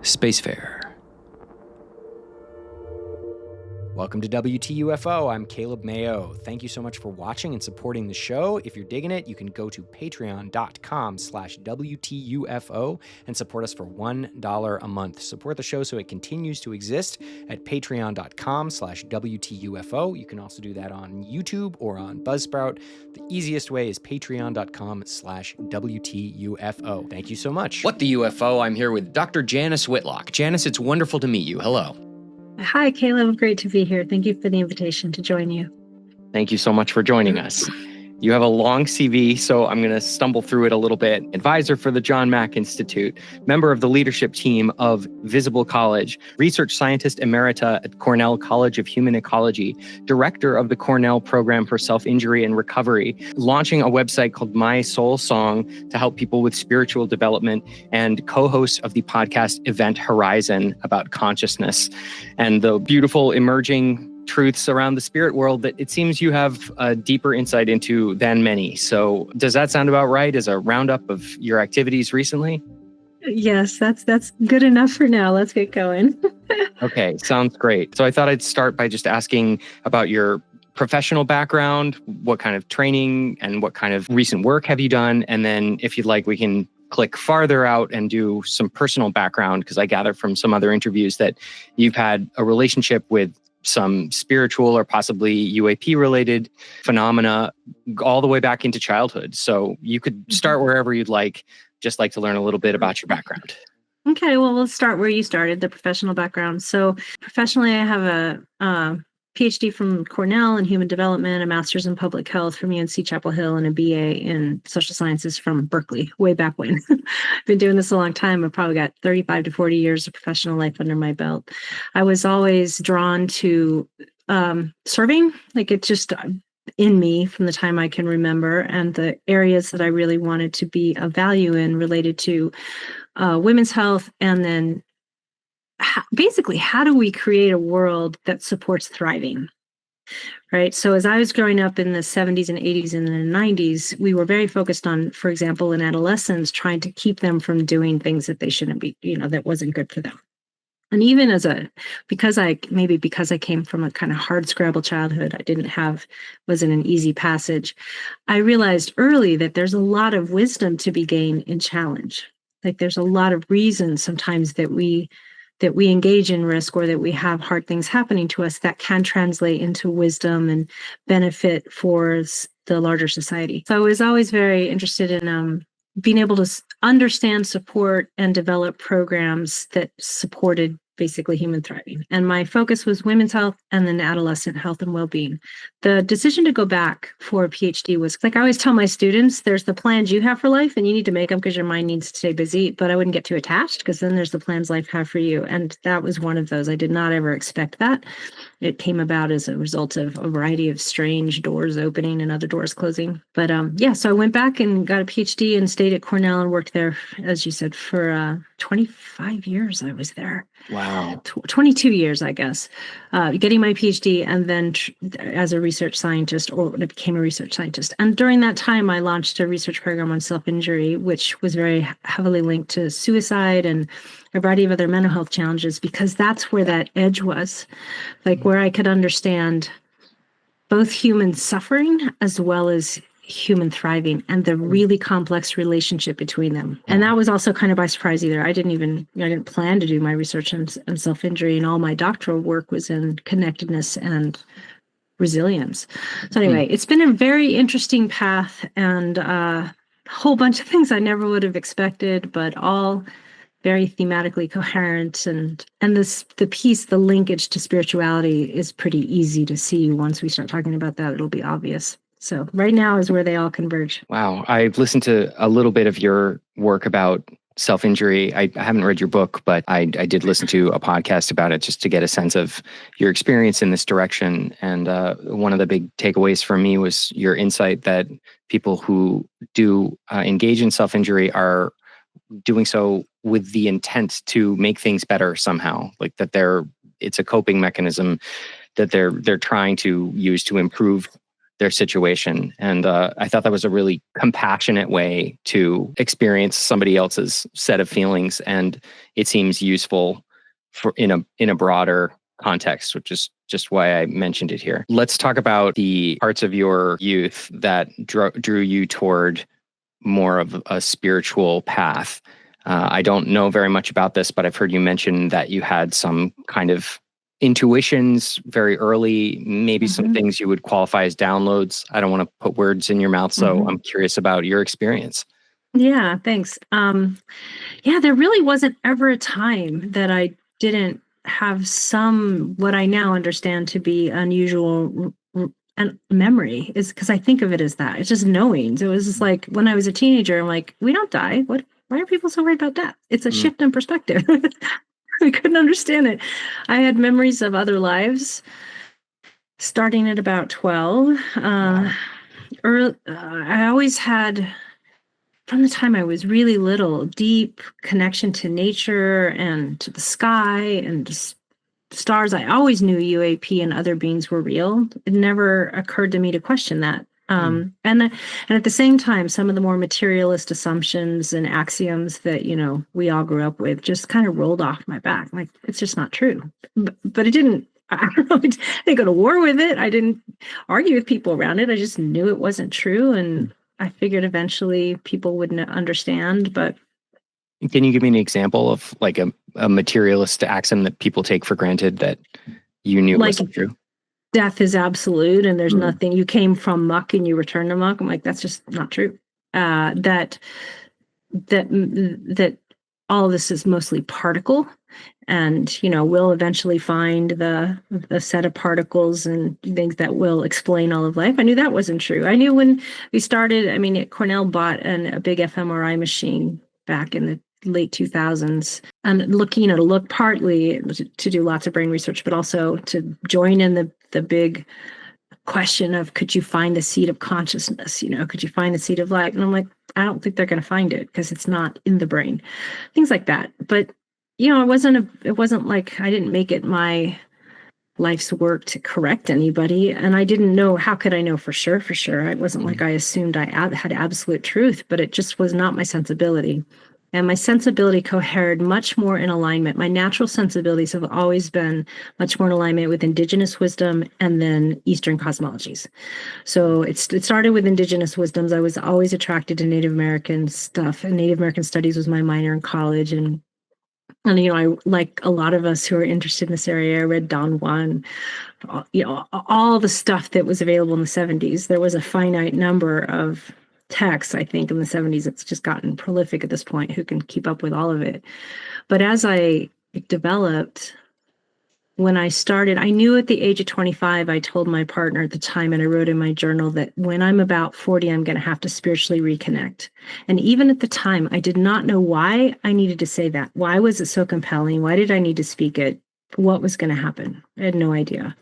Spacefarer. Welcome to WTUFO. I'm Caleb Mayo. Thank you so much for watching and supporting the show. If you're digging it, you can go to patreon.com/WTUFO and support us for $1 a month. Support the show so it continues to exist at patreon.com/WTUFO. You can also do that on YouTube or on Buzzsprout. The easiest way is patreon.com/WTUFO. Thank you so much. What the UFO? I'm here with Dr. Janis Whitlock. Janis, it's wonderful to meet you. Hello. Hi, Caleb. Great to be here. Thank you for the invitation to join you. Thank you so much for joining us. You have a long CV, so I'm going to stumble through it a little bit. Advisor for the John Mack Institute, member of the leadership team of Visible College, research scientist emerita at Cornell College of Human Ecology, director of the Cornell Program for Self-Injury and Recovery, launching a website called My Soul Song to help people with spiritual development, and co-host of the podcast Event Horizon about consciousness and the beautiful emerging truths around the spirit world that it seems you have a deeper insight into than many. So does that sound about right as a roundup of your activities recently? Yes, that's good enough for now. Let's get going. Okay, sounds great. So I thought I'd start by just asking about your professional background, what kind of training and what kind of recent work have you done? And then if you'd like, we can click farther out and do some personal background, because I gather from some other interviews that you've had a relationship with some spiritual or possibly UAP-related phenomena all the way back into childhood. So you could start wherever you'd like, just like to learn a little bit about your background. Okay, well, we'll start where you started, the professional background. So professionally, I have a PhD from Cornell in human development, a master's in public health from UNC Chapel Hill, and a BA in social sciences from Berkeley, way back when. I've been doing this a long time. I've probably got 35 to 40 years of professional life under my belt. I was always drawn to serving, like it's just in me from the time I can remember, and the areas that I really wanted to be of value in related to women's health, and then basically, how do we create a world that supports thriving, right? So as I was growing up in the 70s and 80s and the 90s, we were very focused on, for example, in adolescents, trying to keep them from doing things that they shouldn't be, that wasn't good for them. And even because I came from a kind of hard scrabble childhood, wasn't an easy passage. I realized early that there's a lot of wisdom to be gained in challenge. Like there's a lot of reasons sometimes that we engage in risk, or that we have hard things happening to us that can translate into wisdom and benefit for the larger society. So I was always very interested in being able to understand, support, and develop programs that supported basically human thriving. And my focus was women's health and then adolescent health and well-being. The decision to go back for a PhD was, like I always tell my students, there's the plans you have for life and you need to make them because your mind needs to stay busy, but I wouldn't get too attached because then there's the plans life have for you. And that was one of those. I did not ever expect that. It came about as a result of a variety of strange doors opening and other doors closing. But so I went back and got a PhD and stayed at Cornell and worked there, as you said, for 25 years I was there. Wow. 22 years, I guess, getting my PhD, and then as a research scientist, or I became a research scientist. And during that time, I launched a research program on self-injury, which was very heavily linked to suicide and a variety of other mental health challenges, because that's where that edge was, like where I could understand both human suffering as well as human thriving and the really complex relationship between them. And that was also kind of by surprise either. I didn't plan to do my research on self-injury, and all my doctoral work was in connectedness and resilience. So anyway, it's been a very interesting path, and a whole bunch of things I never would have expected, but all very thematically coherent. And the linkage to spirituality is pretty easy to see. Once we start talking about that, it'll be obvious. So right now is where they all converge. Wow. I've listened to a little bit of your work about self-injury. I haven't read your book, but I did listen to a podcast about it just to get a sense of your experience in this direction. And one of the big takeaways for me was your insight that people who do engage in self-injury are doing so with the intent to make things better somehow, like that it's a coping mechanism that they're trying to use to improve their situation. And I thought that was a really compassionate way to experience somebody else's set of feelings. And it seems useful for in a broader context, which is just why I mentioned it here. Let's talk about the parts of your youth that drew you toward more of a spiritual path. I don't know very much about this, but I've heard you mention that you had some kind of intuitions very early, maybe some things you would qualify as downloads. I don't want to put words in your mouth, so I'm curious about your experience. Yeah, thanks. Yeah, there really wasn't ever a time that I didn't have some, what I now understand to be unusual and memory, is because I think of it as that. It's just knowing. So it was just like when I was a teenager, I'm like, we don't die. Why are people so worried about death? It's a shift in perspective. I couldn't understand it. I had memories of other lives starting at about 12. I always had, from the time I was really little, deep connection to nature and to the sky and just stars. I always knew UAP and other beings were real. It never occurred to me to question that. And at the same time, some of the more materialist assumptions and axioms that, we all grew up with just kind of rolled off my back. Like, it's just not true. But it didn't, I don't know, I didn't go to war with it. I didn't argue with people around it. I just knew it wasn't true. And I figured eventually people would understand. But can you give me an example of like a materialist axiom that people take for granted that you knew wasn't true? Death is absolute, and there's nothing. You came from muck and you return to muck. I'm like, that's just not true. That all of this is mostly particle, and we'll eventually find the set of particles and things that will explain all of life. I knew that wasn't true. I knew when we started. I mean, Cornell bought a big fMRI machine back in the late 2000s, and look partly to do lots of brain research, but also to join in the big question of, could you find the seed of consciousness? Could you find the seed of light? And I'm like, I don't think they're going to find it because it's not in the brain, things like that. But it wasn't like I didn't make it my life's work to correct anybody, and I didn't know. How could I know for sure? It wasn't like I assumed I had absolute truth, but it just was not my sensibility. And my sensibility cohered much more in alignment. My natural sensibilities have always been much more in alignment with indigenous wisdom and then Eastern cosmologies. So it started with indigenous wisdoms. I was always attracted to Native American stuff, and Native American studies was my minor in college. And I, like a lot of us who are interested in this area, I read Don Juan, all the stuff that was available in the 70s. There was a finite number of texts, I think, in the 70s. It's just gotten prolific at this point. Who can keep up with all of it? But as I developed, when I started, I knew at the age of 25, I told my partner at the time, and I wrote in my journal, that when I'm about 40, I'm going to have to spiritually reconnect. And even at the time, I did not know why I needed to say that. Why was it so compelling? Why did I need to speak it? What was going to happen? I had no idea.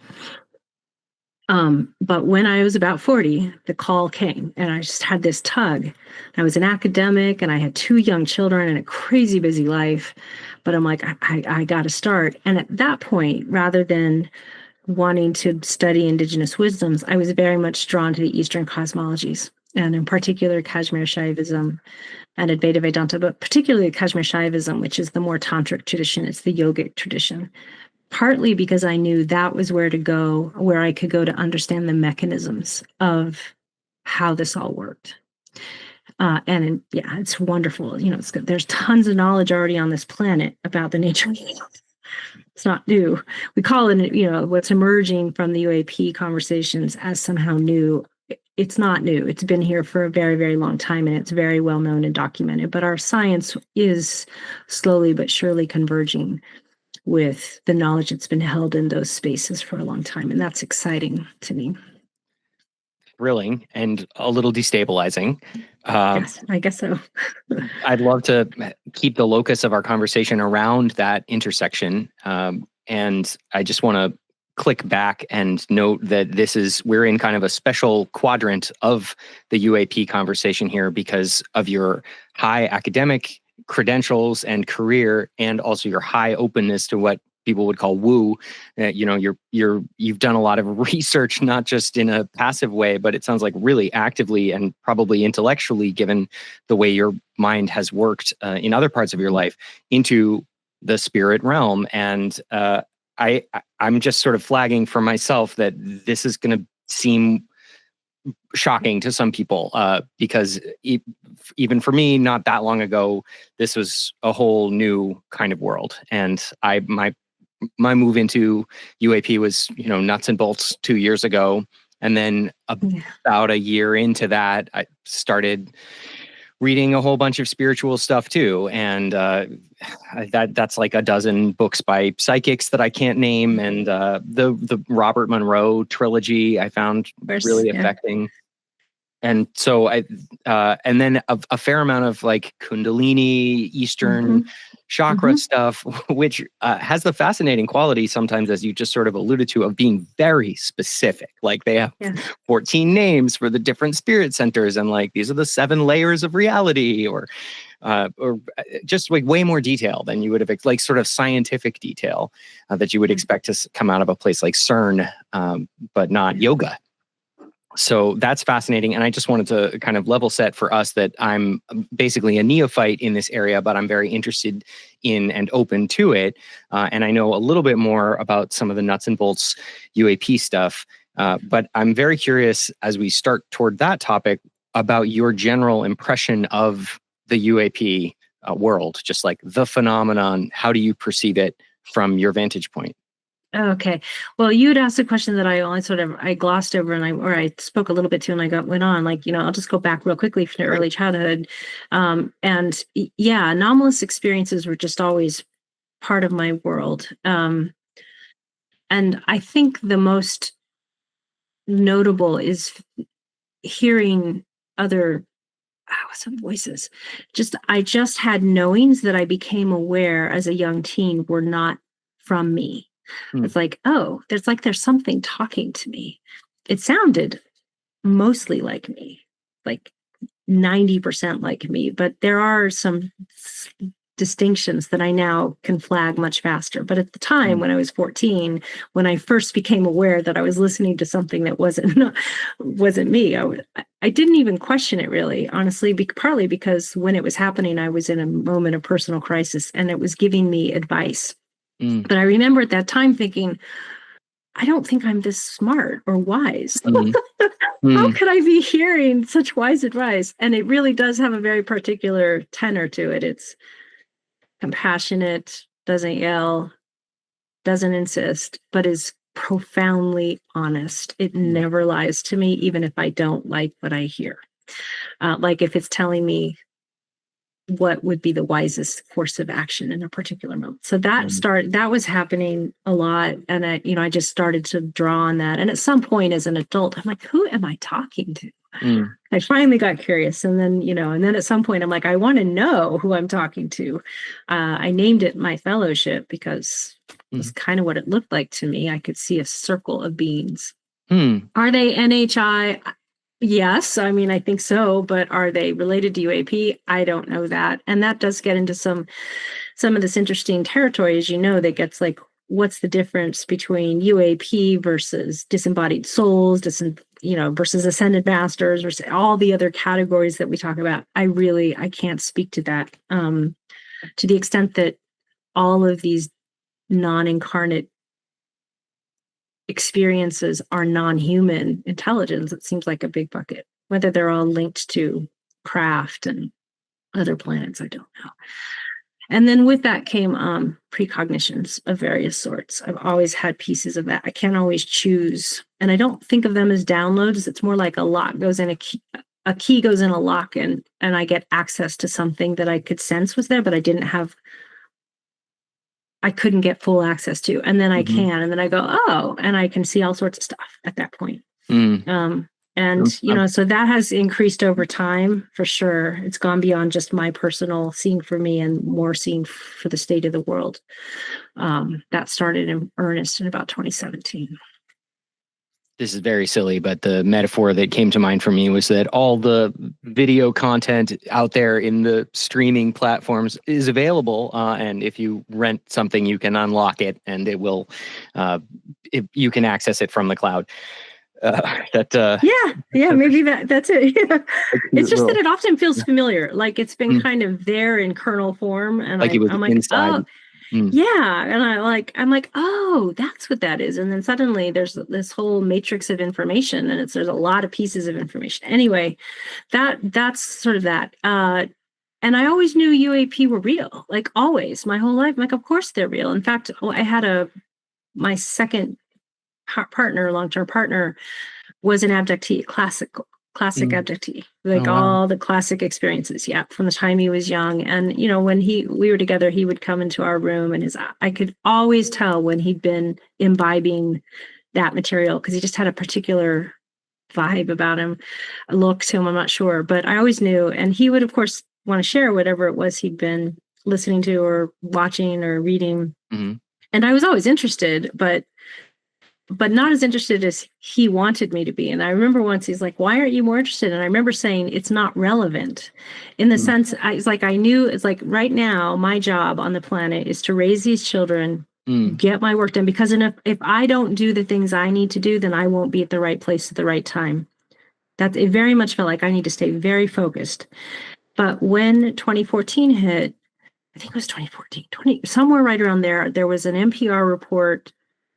But when I was about 40, the call came, and I just had this tug. I was an academic, and I had 2 young children and a crazy busy life. But I'm like, I got to start. And at that point, rather than wanting to study indigenous wisdoms, I was very much drawn to the Eastern cosmologies, and in particular, Kashmir Shaivism and Advaita Vedanta, but particularly Kashmir Shaivism, which is the more tantric tradition. It's the yogic tradition. Partly because I knew that was where I could go to understand the mechanisms of how this all worked. It's wonderful. There's tons of knowledge already on this planet about the nature of the world. It's not new. We call it, what's emerging from the UAP conversations as somehow new. It's not new. It's been here for a very, very long time, and it's very well known and documented. But our science is slowly but surely converging with the knowledge that's been held in those spaces for a long time. And that's exciting to me. Thrilling and a little destabilizing. Yes, I guess so. I'd love to keep the locus of our conversation around that intersection. And I just want to click back and note that we're in kind of a special quadrant of the UAP conversation here because of your high academic credentials and career, and also your high openness to what people would call woo. You've done a lot of research, not just in a passive way, but it sounds like really actively and probably intellectually, given the way your mind has worked in other parts of your life, into the spirit realm. And I'm just sort of flagging for myself that this is going to seem shocking to some people because even for me, not that long ago, this was a whole new kind of world. And my move into UAP was, nuts and bolts 2 years ago. And then about a year into that, I started reading a whole bunch of spiritual stuff too. And that's like a dozen books by psychics that I can't name. And the Robert Monroe trilogy I found really affecting. And so and then a fair amount of like Kundalini, Eastern chakra stuff, which has the fascinating quality sometimes, as you just sort of alluded to, of being very specific. Like they have 14 names for the different spirit centers, and like these are the 7 layers of reality, or just like way more detail than you would have, like sort of scientific detail that you would expect to come out of a place like CERN, but not yoga. So that's fascinating. And I just wanted to kind of level set for us that I'm basically a neophyte in this area, but I'm very interested in and open to it. And I know a little bit more about some of the nuts and bolts UAP stuff. But I'm very curious, as we start toward that topic, about your general impression of the UAP world, just like the phenomenon. How do you perceive it from your vantage point? Okay. Well, you had asked a question that I only I glossed over, and I spoke a little bit to, and went on, like, I'll just go back real quickly to early childhood. Anomalous experiences were just always part of my world. And I think the most notable is hearing other some voices. I just had knowings that I became aware as a young teen were not from me. It's like, there's something talking to me. It sounded mostly like me, like 90% like me, but there are some distinctions that I now can flag much faster. But at the time when I was 14, when I first became aware that I was listening to something that wasn't me, I didn't even question it really, honestly, partly because when it was happening, I was in a moment of personal crisis and it was giving me advice. But I remember at that time thinking, I don't think I'm this smart or wise. How could I be hearing such wise advice? And it really does have a very particular tenor to it. It's compassionate, doesn't yell, doesn't insist, but is profoundly honest. It never lies to me, even if I don't like what I hear. Like if it's telling me what would be the wisest course of action in a particular moment. So that was happening a lot. And I just started to draw on that. And at some point as an adult, I'm like, who am I talking to? I finally got curious. And then, at some point I'm like, I want to know who I'm talking to. I named it my fellowship because it was kind of what it looked like to me. I could see a circle of beings. Are they NHI? Yes, I think so, but are they related to UAP? I don't know that. And that does get into some of this interesting territory, as that gets like, what's the difference between UAP versus disembodied souls, versus ascended masters, versus all the other categories that we talk about. I can't speak to that to the extent that all of these non-incarnate experiences are non-human intelligence. It seems like a big bucket. Whether they're all linked to craft and other planets, I don't know. And then with that came precognitions of various sorts. I've always had pieces of that. I can't always choose, and I don't think of them as downloads. It's more like a lock goes in a key goes in a lock, and I get access to something that I could sense was there, but I couldn't get full access to. And then I can, and then I go, and I can see all sorts of stuff at that point. So that has increased over time for sure. It's gone beyond just my personal seeing for me and more seeing for the state of the world. That started in earnest in about 2017. this is very silly, but the metaphor that came to mind for me was that all the video content out there in the streaming platforms is available. And if you rent something, you can unlock it and it will, you can access it from the cloud. Maybe that's it. Yeah. It's just that it often feels familiar, like it's been kind of there in kernel form, and like I'm like, inside. Yeah, and I'm like, oh, that's what that is. And then suddenly there's this whole matrix of information, and there's a lot of pieces of information. Anyway, that's sort of that. And I always knew UAP were real, like always, my whole life. I'm like, of course they're real. In fact, I had my second partner, long-term partner, was an abductee, classic abductee, like all the classic experiences. Yeah. From the time he was young. And, when we were together, he would come into our room, and I could always tell when he'd been imbibing that material, because he just had a particular vibe about him, a look to him, I'm not sure, but I always knew. And he would, of course, want to share whatever it was he'd been listening to or watching or reading. And I was always interested, but not as interested as he wanted me to be. And I remember once he's like, why aren't you more interested? And I remember saying, it's not relevant, in the sense, I knew it's like right now, my job on the planet is to raise these children, get my work done, because if I don't do the things I need to do, then I won't be at the right place at the right time. It very much felt like I need to stay very focused. But when 2014 hit, I think it was 2014, somewhere right around there was an NPR report.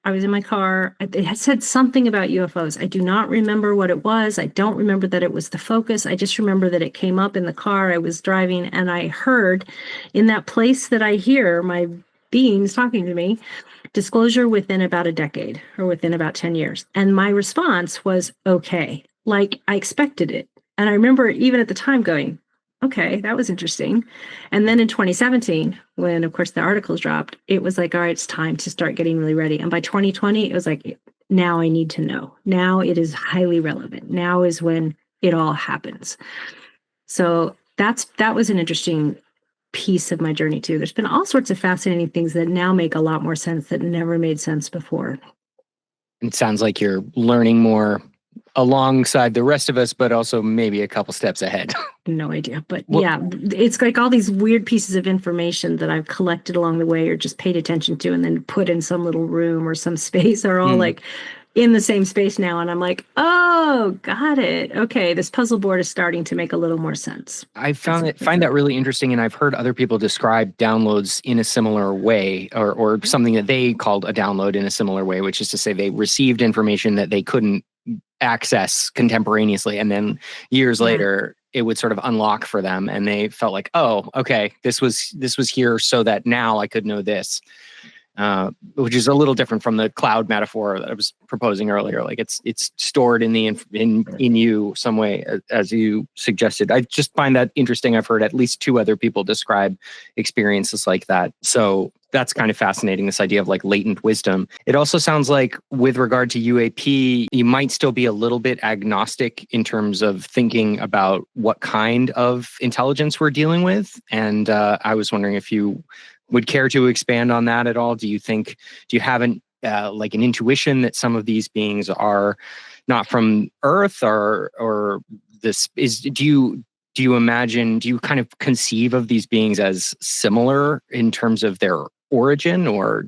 I was in my car. It had said something about UFOs. I do not remember what it was. I don't remember that it was the focus. I just remember that it came up in the car I was driving, and I heard, in that place that I hear my beings talking to me, disclosure within about a decade or within about 10 years. And my response was, okay, like I expected it. And I remember even at the time going, okay, that was interesting. And then in 2017, when, of course, the articles dropped, it was like, all right, it's time to start getting really ready. And by 2020, it was like, now I need to know. Now it is highly relevant. Now is when it all happens. So that was an interesting piece of my journey, too. There's been all sorts of fascinating things that now make a lot more sense that never made sense before. It sounds like you're learning more alongside the rest of us, but also maybe a couple steps ahead. No idea. But yeah, it's like all these weird pieces of information that I've collected along the way or just paid attention to and then put in some little room or some space are all like in the same space now. And I'm like, oh, got it. Okay, this puzzle board is starting to make a little more sense. I find that really interesting. And I've heard other people describe downloads in a similar way, or something that they called a download in a similar way, which is to say they received information that they couldn't access contemporaneously, and then years later it would sort of unlock for them, and they felt like, oh, okay, this was here so that now I could know this, which is a little different from the cloud metaphor that I was proposing earlier. Like it's stored in you some way, as you suggested. I just find that interesting. I've heard at least 2 other people describe experiences like that. So that's kind of fascinating, this idea of like latent wisdom. It also sounds like with regard to UAP, you might still be a little bit agnostic in terms of thinking about what kind of intelligence we're dealing with. And I was wondering if you would care to expand on that at all. Do you have an intuition that some of these beings are not from Earth, or this is, do you imagine, do you kind of conceive of these beings as similar in terms of their origin, or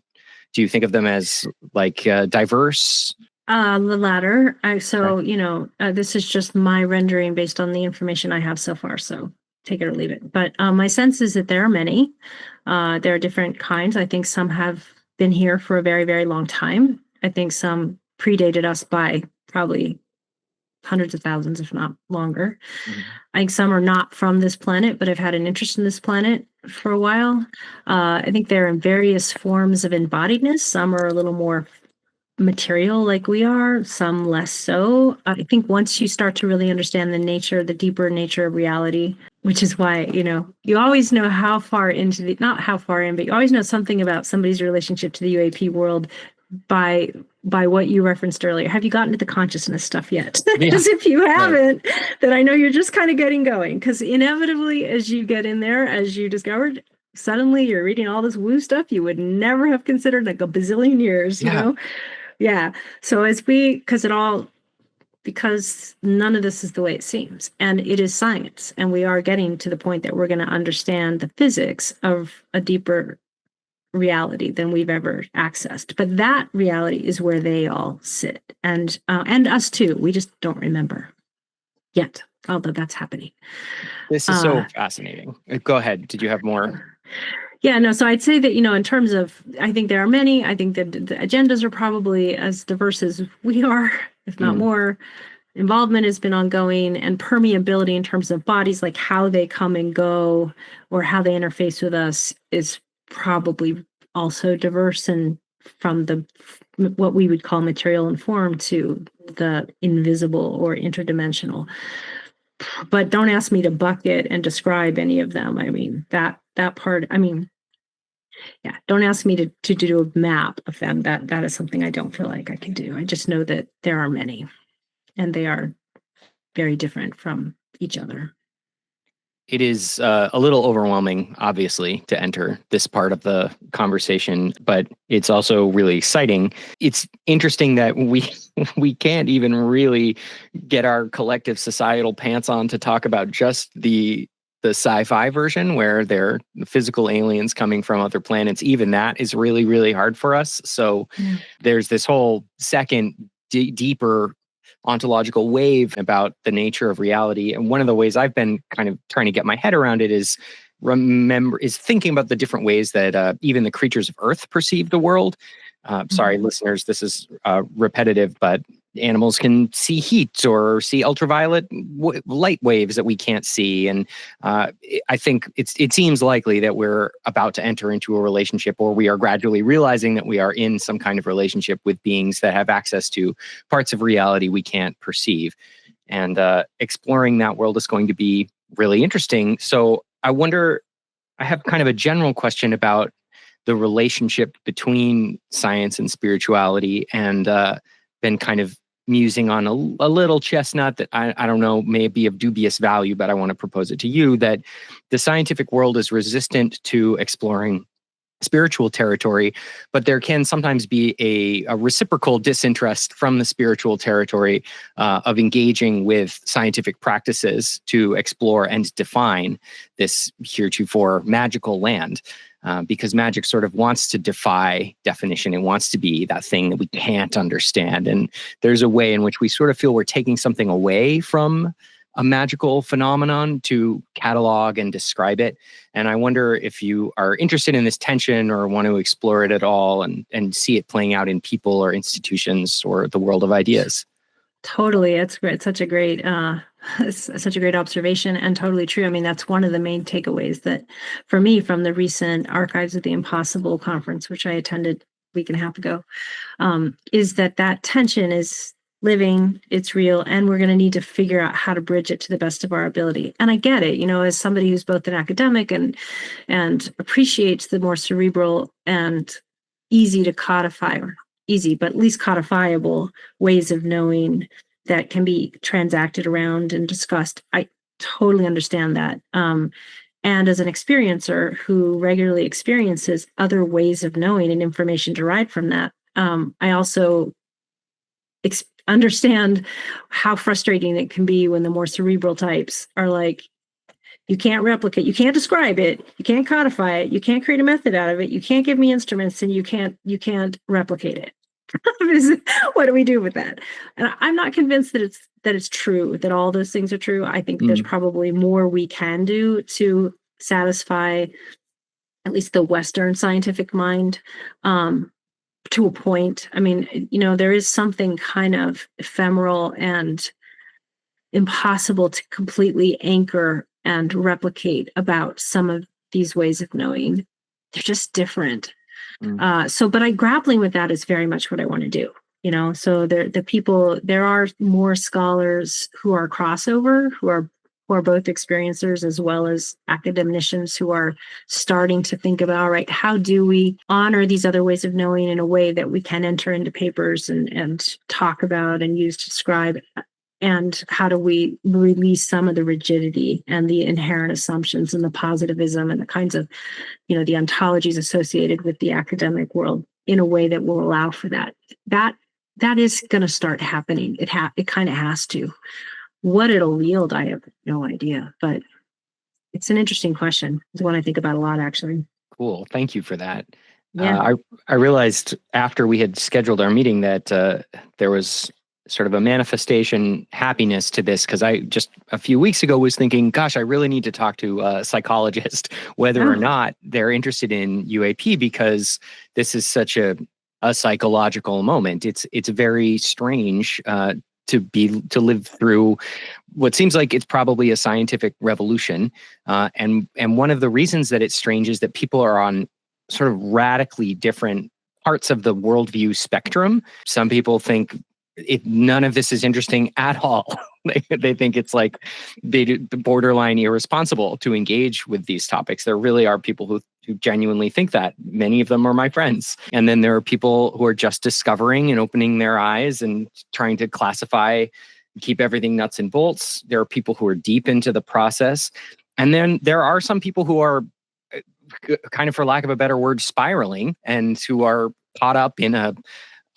do you think of them as like diverse? The latter. This is just my rendering based on the information I have so far. So take it or leave it. But my sense is that there are many. There are different kinds. I think some have been here for a very, very long time. I think some predated us by probably hundreds of thousands, if not longer. I think some are not from this planet, but have had an interest in this planet for a while. I think they're in various forms of embodiedness. Some are a little more material like we are, some less so. I think once you start to really understand the deeper nature of reality, which is why, you always know how far into not how far in, but you always know something about somebody's relationship to the UAP world by what you referenced earlier. Have you gotten to the consciousness stuff yet? Because if you haven't, then I know you're just kind of getting going. Because inevitably, as you get in there, as you discovered, suddenly you're reading all this woo stuff you would never have considered like a bazillion years, you know? Yeah. So because it all because none of this is the way it seems. And it is science. And we are getting to the point that we're going to understand the physics of a deeper reality than we've ever accessed. But that reality is where they all sit. And us too. We just don't remember yet, although that's happening. This is so fascinating. Go ahead. Did you have more? Yeah, no. So I'd say that, in terms of, I think there are many. I think that the agendas are probably as diverse as we are, if not more. Involvement has been ongoing, and permeability in terms of bodies, like how they come and go or how they interface with us, is probably also diverse, and from what we would call material and form to the invisible or interdimensional. But don't ask me to bucket and describe any of them. I mean, that part, yeah, don't ask me to do a map of them. That is something I don't feel like I can do. I just know that there are many, and they are very different from each other. It is a little overwhelming, obviously, to enter this part of the conversation, but it's also really exciting. It's interesting that we can't even really get our collective societal pants on to talk about just the sci-fi version where they're physical aliens coming from other planets. Even that is really, really hard for us. So there's this whole second deeper ontological wave about the nature of reality. And one of the ways I've been kind of trying to get my head around it is thinking about the different ways that even the creatures of Earth perceive the world. Sorry, listeners, this is repetitive, but animals can see heat or see ultraviolet light waves that we can't see. And I think it seems likely that we're about to enter into a relationship, or we are gradually realizing that we are in some kind of relationship with beings that have access to parts of reality we can't perceive. And exploring that world is going to be really interesting. So I have kind of a general question about the relationship between science and spirituality, and been kind of musing on a little chestnut that I don't know, may be of dubious value, but I want to propose it to you, that the scientific world is resistant to exploring spiritual territory, but there can sometimes be a reciprocal disinterest from the spiritual territory of engaging with scientific practices to explore and define this heretofore magical land. Because magic sort of wants to defy definition. It wants to be that thing that we can't understand. And there's a way in which we sort of feel we're taking something away from a magical phenomenon to catalog and describe it. And I wonder if you are interested in this tension or want to explore it at all and see it playing out in people or institutions or the world of ideas. Totally. It's great. Such a great observation, and totally true. I mean, that's one of the main takeaways that for me from the recent Archives of the Impossible conference, which I attended a week and a half ago, is that tension is living, it's real, and we're going to need to figure out how to bridge it to the best of our ability. And I get it, as somebody who's both an academic and appreciates the more cerebral and easy to codify, or easy, but at least codifiable ways of knowing that can be transacted around and discussed. I totally understand that. And as an experiencer who regularly experiences other ways of knowing and information derived from that, I also understand how frustrating it can be when the more cerebral types are like, you can't replicate, you can't describe it, you can't codify it, you can't create a method out of it, you can't give me instruments, and you can't replicate it. What do we do with that? And I'm not convinced that it's true, that all those things are true. I think there's probably more we can do to satisfy at least the Western scientific mind, to a point. I mean, there is something kind of ephemeral and impossible to completely anchor and replicate about some of these ways of knowing. They're just different. But grappling with that is very much what I want to do. So there are more scholars who are crossover, who are both experiencers as well as academicians who are starting to think about, all right, how do we honor these other ways of knowing in a way that we can enter into papers and talk about and use to describe, and how do we release some of the rigidity and the inherent assumptions and the positivism and the kinds of, the ontologies associated with the academic world in a way that will allow for that. that is going to start happening. It kind of has to. What it'll yield, I have no idea, but it's an interesting question. It's one I think about a lot, actually. Cool. Thank you for that. Yeah. I realized after we had scheduled our meeting that there was sort of a manifestation happiness to this, because I just a few weeks ago was thinking, gosh, I really need to talk to a psychologist, whether or not they're interested in UAP, because this is such a psychological moment. It's very strange to live through what seems like it's probably a scientific revolution. And one of the reasons that it's strange is that people are on sort of radically different parts of the worldview spectrum. Some people think none of this is interesting at all. They think it's like borderline irresponsible to engage with these topics. There really are people who genuinely think that. Many of them are my friends. And then there are people who are just discovering and opening their eyes and trying to classify, keep everything nuts and bolts. There are people who are deep into the process. And then there are some people who are kind of, for lack of a better word, spiraling, and who are caught up in a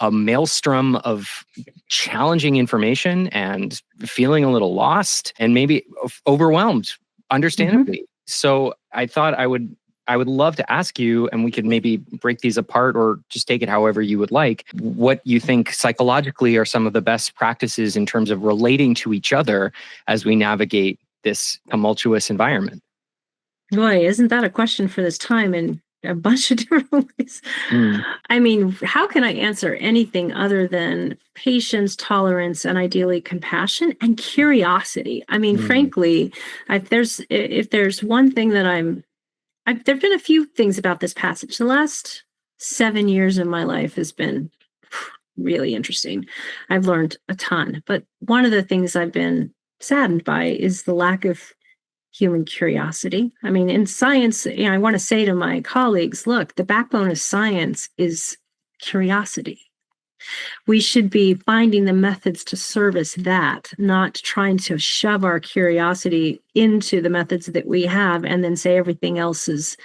maelstrom of challenging information and feeling a little lost and maybe overwhelmed, understandably. Mm-hmm. So I thought I would love to ask you, and we could maybe break these apart or just take it however you would like, what you think psychologically are some of the best practices in terms of relating to each other as we navigate this tumultuous environment. Boy, isn't that a question for this time in a bunch of different ways? I mean, how can I answer anything other than patience, tolerance, and ideally compassion and curiosity? I mean, frankly, if there's one thing that there've been a few things about this passage. The last 7 years of my life has been really interesting. I've learned a ton, but one of the things I've been saddened by is the lack of human curiosity. I mean, in science, I want to say to my colleagues, look, the backbone of science is curiosity. We should be finding the methods to service that, not trying to shove our curiosity into the methods that we have and then say everything else is,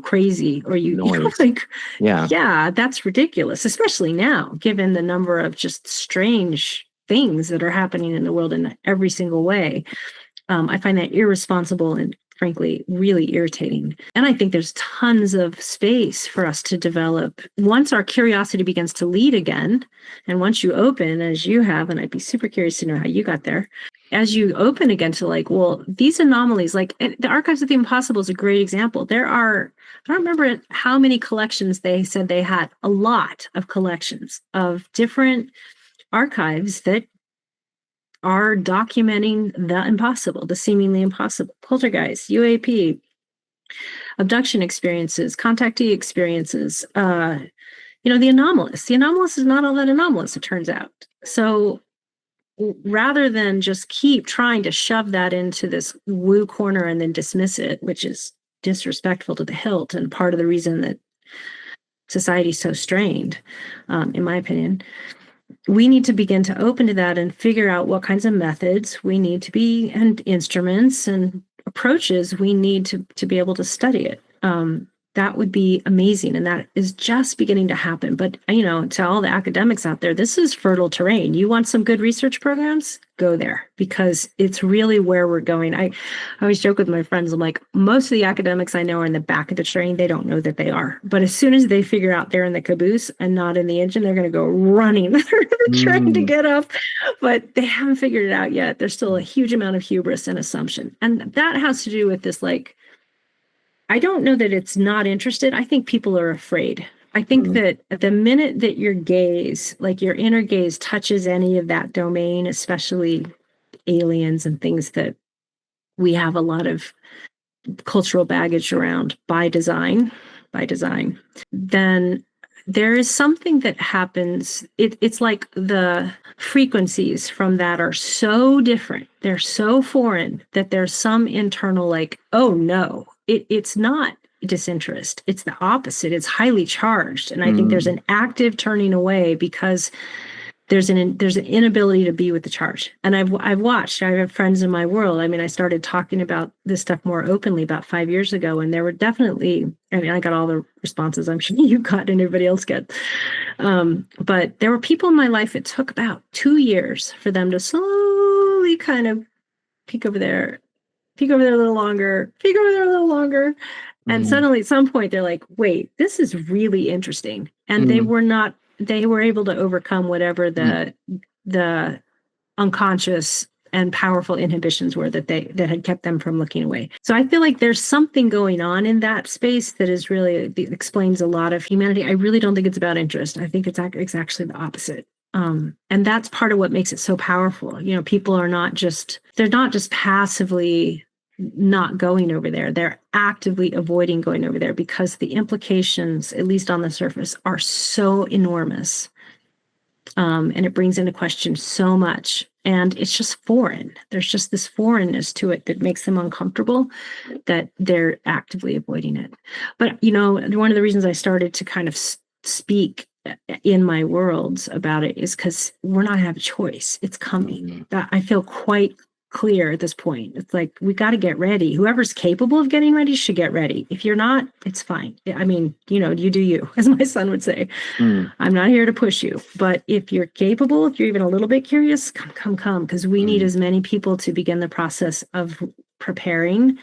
crazy, or yeah, that's ridiculous, especially now, given the number of just strange things that are happening in the world in every single way. I find that irresponsible and frankly, really irritating. And I think there's tons of space for us to develop once our curiosity begins to lead again. And once you open, as you have, and I'd be super curious to know how you got there, as you open again to these anomalies, the Archives of the Impossible is a great example. I don't remember how many collections they said they had, a lot of collections of different archives that are documenting the impossible, the seemingly impossible, poltergeist, UAP, abduction experiences, contactee experiences, the anomalous. The anomalous is not all that anomalous, it turns out. So rather than just keep trying to shove that into this woo corner and then dismiss it, which is disrespectful to the hilt and part of the reason that society is so strained, in my opinion, we need to begin to open to that and figure out what kinds of methods we need to be, and instruments and approaches we need to be able to study it. That would be amazing. And that is just beginning to happen. But, to all the academics out there, this is fertile terrain. You want some good research programs? Go there, because it's really where we're going. I always joke with my friends, I'm like, most of the academics I know are in the back of the train. They don't know that they are. But as soon as they figure out they're in the caboose and not in the engine, they're going to go running. They're trying to get up, but they haven't figured it out yet. There's still a huge amount of hubris and assumption. And that has to do with this, I don't know that it's not interested. I think people are afraid. I think that the minute that your gaze, your inner gaze, touches any of that domain, especially aliens and things that we have a lot of cultural baggage around by design, then there is something that happens. It's like the frequencies from that are so different. They're so foreign that there's some internal oh no, it's not disinterest. It's the opposite. It's highly charged. And I think there's an active turning away, because there's an inability to be with the charge. And I've watched. I have friends in my world. I mean, I started talking about this stuff more openly about 5 years ago, and there were definitely. I mean, I got all the responses I'm sure you got and everybody else gets. But there were people in my life. It took about 2 years for them to slowly kind of peek over there a little longer, peek over there a little longer. And suddenly at some point they're like, wait, this is really interesting. And they were able to overcome whatever the unconscious and powerful inhibitions were that had kept them from looking away. So I feel like there's something going on in that space that is really explains a lot of humanity. I really don't think it's about interest. I think it's actually the opposite. And that's part of what makes it so powerful. You know, people are they're not just passively not going over there. They're actively avoiding going over there because the implications, at least on the surface, are so enormous. And it brings into question so much. And it's just foreign. There's just this foreignness to it that makes them uncomfortable, that they're actively avoiding it. But, you know, one of the reasons I started to kind of speak in my worlds about it is because we're not have a choice. It's coming. That I feel quite clear at this point. It's like, we got to get ready. Whoever's capable of getting ready should get ready. If you're not, it's fine. I mean, you know, you do you, as my son would say. I'm not here to push you, but if you're capable, if you're even a little bit curious, come, because we need as many people to begin the process of preparing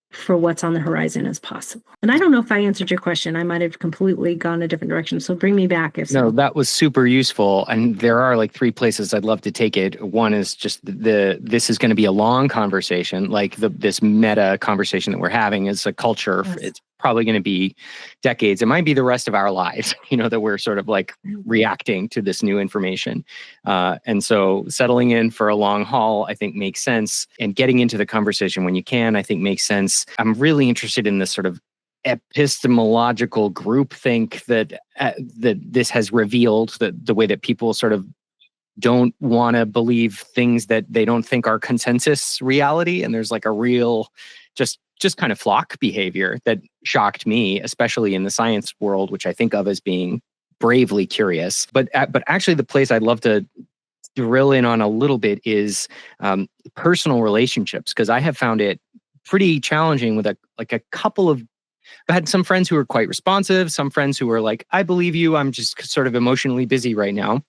for what's on the horizon as possible. And I don't know if I answered your question. I might have completely gone a different direction. So bring me back if so. No, that was super useful. And there are like 3 places I'd love to take it. One is just this is going to be a long conversation, like this meta conversation that we're having is a culture. Yes. It's probably going to be decades. It might be the rest of our lives, you know, that we're sort of like reacting to this new information. And so settling in for a long haul, I think makes sense. And getting into the conversation when you can, I think makes sense. I'm really interested in this sort of epistemological groupthink that this has revealed, that the way that people sort of don't want to believe things that they don't think are consensus reality. And there's like a real just kind of flock behavior that shocked me, especially in the science world, which I think of as being bravely curious. But actually the place I'd love to drill in on a little bit is personal relationships, because I have found it pretty challenging with a couple of, I had some friends who were quite responsive, some friends who were like, I believe you, I'm just sort of emotionally busy right now.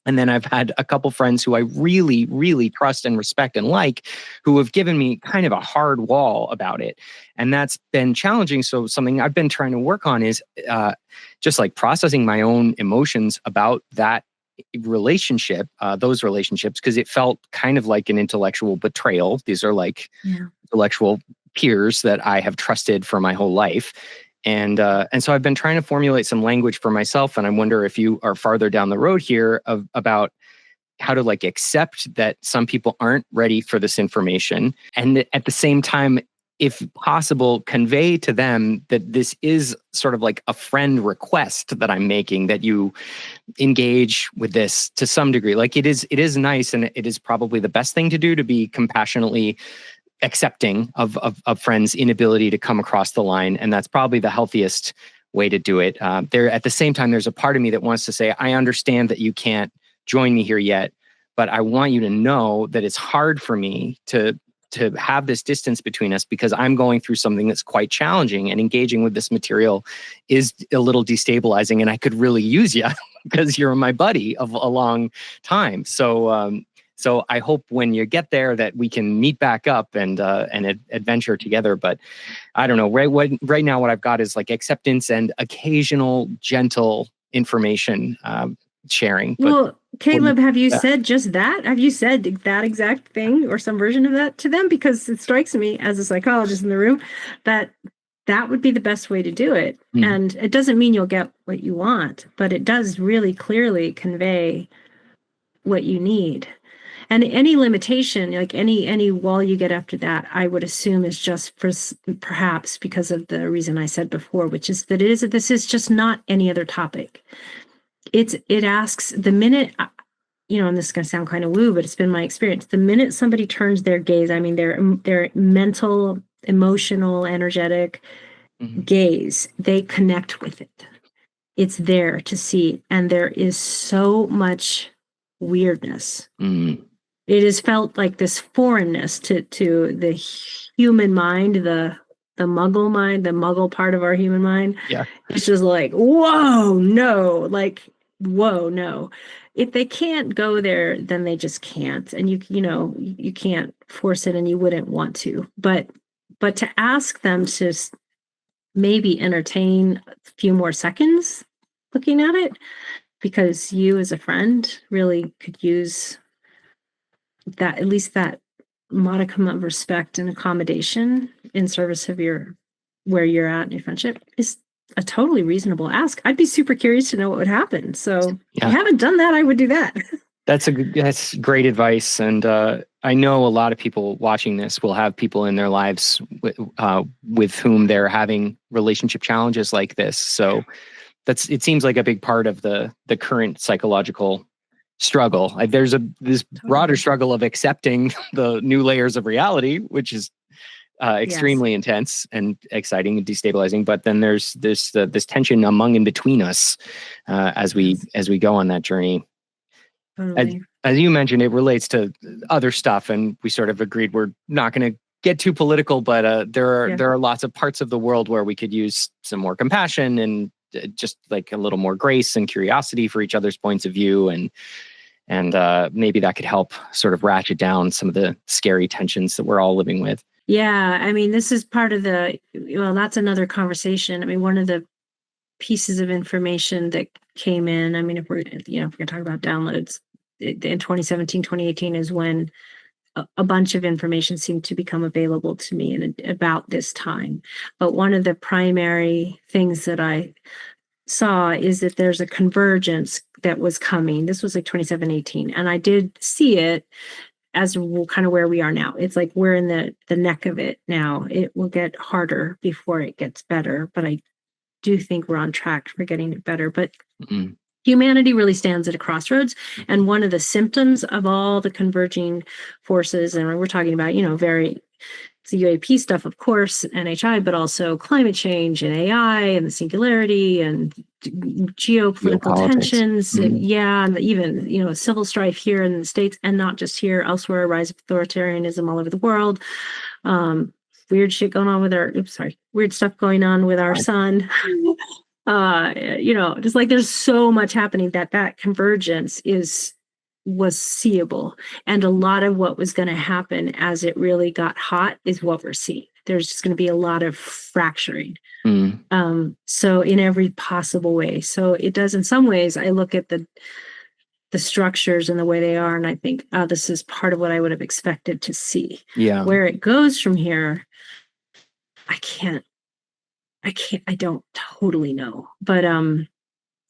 And then I've had a couple friends who I really, really trust and respect and like, who have given me kind of a hard wall about it. And that's been challenging. So something I've been trying to work on is just like processing my own emotions about that relationship, those relationships, because it felt kind of like an intellectual betrayal. These are like intellectual peers that I have trusted for my whole life. And so I've been trying to formulate some language for myself. And I wonder if you are farther down the road here about how to like accept that some people aren't ready for this information. And at the same time, if possible, convey to them that this is sort of like a friend request that I'm making, that you engage with this to some degree. Like it is nice, and it is probably the best thing to do, to be compassionately accepting of friends' inability to come across the line. And that's probably the healthiest way to do it. There, at the same time, there's a part of me that wants to say, I understand that you can't join me here yet, but I want you to know that it's hard for me to have this distance between us, because I'm going through something that's quite challenging, and engaging with this material is a little destabilizing, and I could really use you because you're my buddy of a long time. So I hope when you get there that we can meet back up and adventure together. But I don't know, right now what I've got is like acceptance and occasional gentle information sharing. Well, Caleb, have you said just that? Have you said that exact thing or some version of that to them? Because it strikes me as a psychologist in the room that would be the best way to do it. And it doesn't mean you'll get what you want, but it does really clearly convey what you need. And any limitation, like any wall you get after that, I would assume is just for perhaps because of the reason I said before, which is that this is just not any other topic. It asks the minute, you know, and this is going to sound kind of woo, but it's been my experience. The minute somebody turns their gaze, I mean, their mental, emotional, energetic gaze, they connect with it. It's there to see, and there is so much weirdness. Mm. It has felt like this foreignness to the human mind, the muggle mind, the muggle part of our human mind. Yeah. It's just like, whoa, no, like, whoa, no. If they can't go there, then they just can't. And you can't force it, and you wouldn't want to. But to ask them to maybe entertain a few more seconds looking at it, because you as a friend really could use that, at least that modicum of respect and accommodation in service of where you're at in your friendship, is a totally reasonable ask. I'd be super curious to know what would happen. So if you haven't done that, I would do that. That's great advice. And I know a lot of people watching this will have people in their lives with whom they're having relationship challenges like this. So it seems like a big part of the current psychological struggle. There's this broader struggle of accepting the new layers of reality, which is extremely intense and exciting and destabilizing. But then there's this tension among and between us as we go on that journey. Totally. As you mentioned, it relates to other stuff, and we sort of agreed we're not going to get too political, but there are lots of parts of the world where we could use some more compassion and just like a little more grace and curiosity for each other's points of view, and maybe that could help sort of ratchet down some of the scary tensions that we're all living with. Yeah, I mean, this is part of that's another conversation. I mean, one of the pieces of information that came in, I mean, if we're going to talk about downloads, in 2017, 2018 is when a bunch of information seemed to become available to me about this time. But one of the primary things that I saw is that there's a convergence that was coming. This was like 2017, and I did see it as kind of where we are now. It's like we're in the neck of it now. It will get harder before it gets better, but I do think we're on track for getting it better. But humanity really stands at a crossroads, and one of the symptoms of all the converging forces, and we're talking about it's the UAP stuff, of course, NHI, but also climate change and AI and the singularity and geopolitical tensions, and even civil strife here in the States, and not just here, elsewhere, rise of authoritarianism all over the world. Weird shit going on with weird stuff going on with our sun. Just like there's so much happening that convergence was seeable. And a lot of what was going to happen as it really got hot is what we're seeing. There's just going to be a lot of fracturing. So in every possible way. So it does, in some ways, I look at the structures and the way they are, and I think, oh, this is part of what I would have expected to see. Yeah. Where it goes from here, I don't totally know. But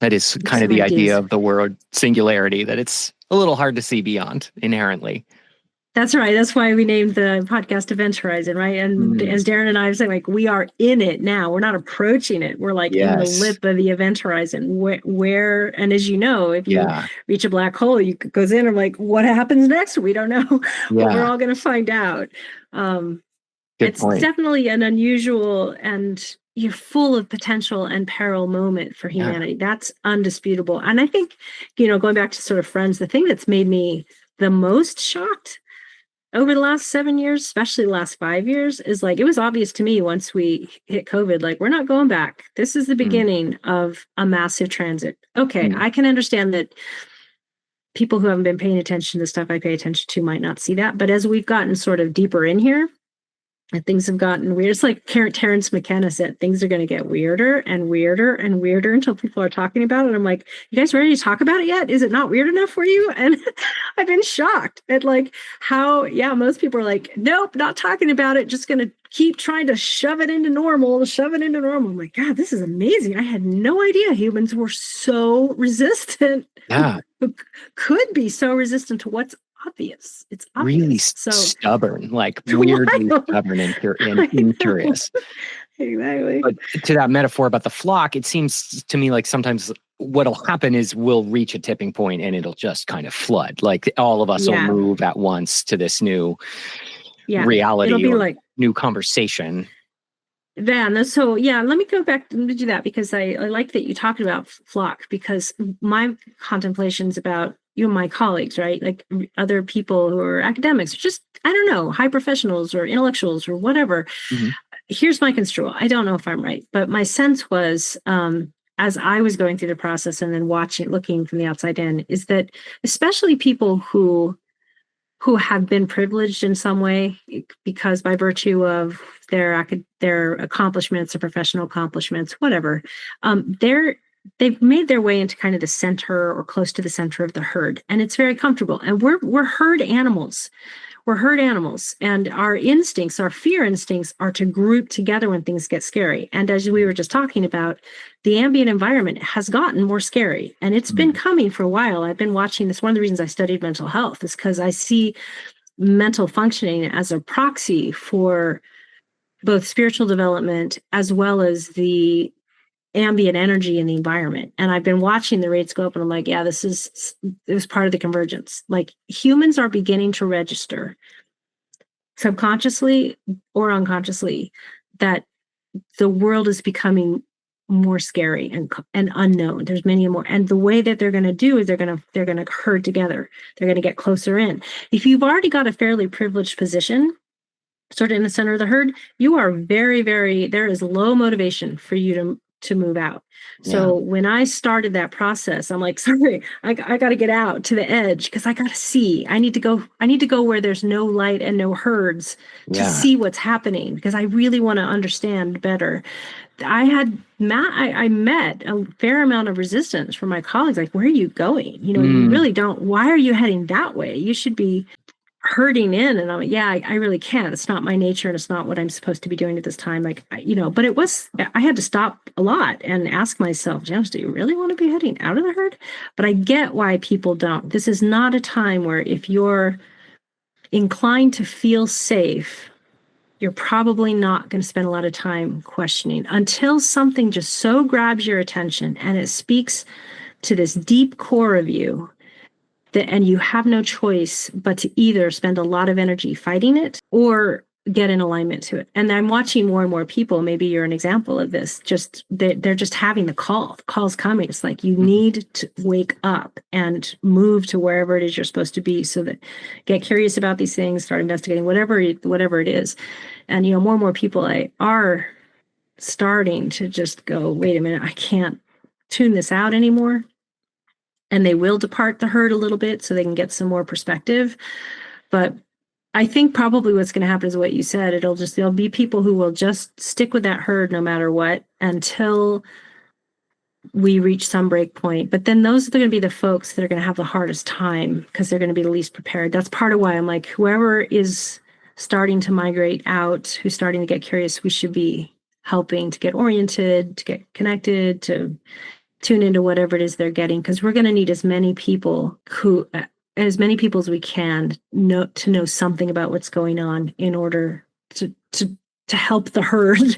that is kind of the idea of the word singularity, that it's a little hard to see beyond inherently. That's right. That's why we named the podcast Event Horizon, right? And as Darren and I have said, like, we are in it now. We're not approaching it. We're like in the lip of the event horizon where, and as you know, if you reach a black hole, it goes in and like, what happens next? We don't know. But we're all going to find out. It's definitely an unusual and you're full of potential and peril moment for humanity. That's undisputable. And I think, going back to sort of friends, the thing that's made me the most shocked over the last 7 years, especially the last 5 years, is like, it was obvious to me once we hit COVID, like, we're not going back. This is the beginning of a massive transit. Okay, I can understand that people who haven't been paying attention to stuff I pay attention to might not see that. But as we've gotten sort of deeper in here, and things have gotten weird. It's like Terrence McKenna said, things are going to get weirder and weirder and weirder until people are talking about it. I'm like, you guys ready to talk about it yet? Is it not weird enough for you? And I've been shocked at like how, most people are like, nope, not talking about it. Just going to keep trying to shove it into normal. I'm like, God, this is amazing. I had no idea humans were so resistant. Yeah. Could be so resistant to what's obvious. It's obvious. Really stubborn, like weirdly stubborn and curious. Exactly. But to that metaphor about the flock, it seems to me like sometimes what'll happen is we'll reach a tipping point and it'll just kind of flood. Like all of us will move at once to this new reality. It'll be like new conversation. So let me go back and do that, because I like that you talked about flock, because my contemplations about my colleagues, right? Like other people who are academics, just, I don't know, high professionals or intellectuals or whatever. Mm-hmm. Here's my construal. I don't know if I'm right, but my sense was, as I was going through the process and then looking from the outside in, is that especially people who have been privileged in some way, because by virtue of their accomplishments or professional accomplishments, whatever, they've made their way into kind of the center or close to the center of the herd, and it's very comfortable. And we're herd animals. We're herd animals, and our instincts, our fear instincts, are to group together when things get scary. And as we were just talking about, the ambient environment has gotten more scary, and it's been coming for a while. I've been watching this. One of the reasons I studied mental health is because I see mental functioning as a proxy for both spiritual development as well as the ambient energy in the environment. And I've been watching the rates go up, and I'm like, yeah, this is part of the convergence. Like, humans are beginning to register subconsciously or unconsciously that the world is becoming more scary and unknown. There's many more. And the way that they're going to do is they're going to herd together. They're going to get closer in. If you've already got a fairly privileged position, sort of in the center of the herd, you are very, very, there is low motivation for you to move out. So when I started that process, I'm like, sorry, I got to get out to the edge because I got to see. I need to go where there's no light and no herds to see what's happening, because I really want to understand better. I met a fair amount of resistance from my colleagues. Like, where are you going? You really don't. Why are you heading that way? You should be herding in. And I'm like, yeah, I really can't. It's not my nature, and it's not what I'm supposed to be doing at this time. Like, but I had to stop a lot and ask myself, Janis, do you really want to be heading out of the herd? But I get why people don't. This is not a time where, if you're inclined to feel safe, you're probably not going to spend a lot of time questioning until something just so grabs your attention and it speaks to this deep core of you, and you have no choice but to either spend a lot of energy fighting it or get in alignment to it. And I'm watching more and more people, maybe you're an example of this, they're just having the call. The call's coming. It's like, you need to wake up and move to wherever it is you're supposed to be, so that get curious about these things, start investigating, whatever it is. And, more and more people are starting to just go, wait a minute, I can't tune this out anymore. And they will depart the herd a little bit so they can get some more perspective. But I think probably what's going to happen is what you said. There'll be people who will just stick with that herd no matter what until we reach some break point. But then those are going to be the folks that are going to have the hardest time, because they're going to be the least prepared. That's part of why I'm like, whoever is starting to migrate out, who's starting to get curious, we should be helping to get oriented, to get connected, to tune into whatever it is they're getting, because we're going to need as many people as we can to know something about what's going on in order to help the herd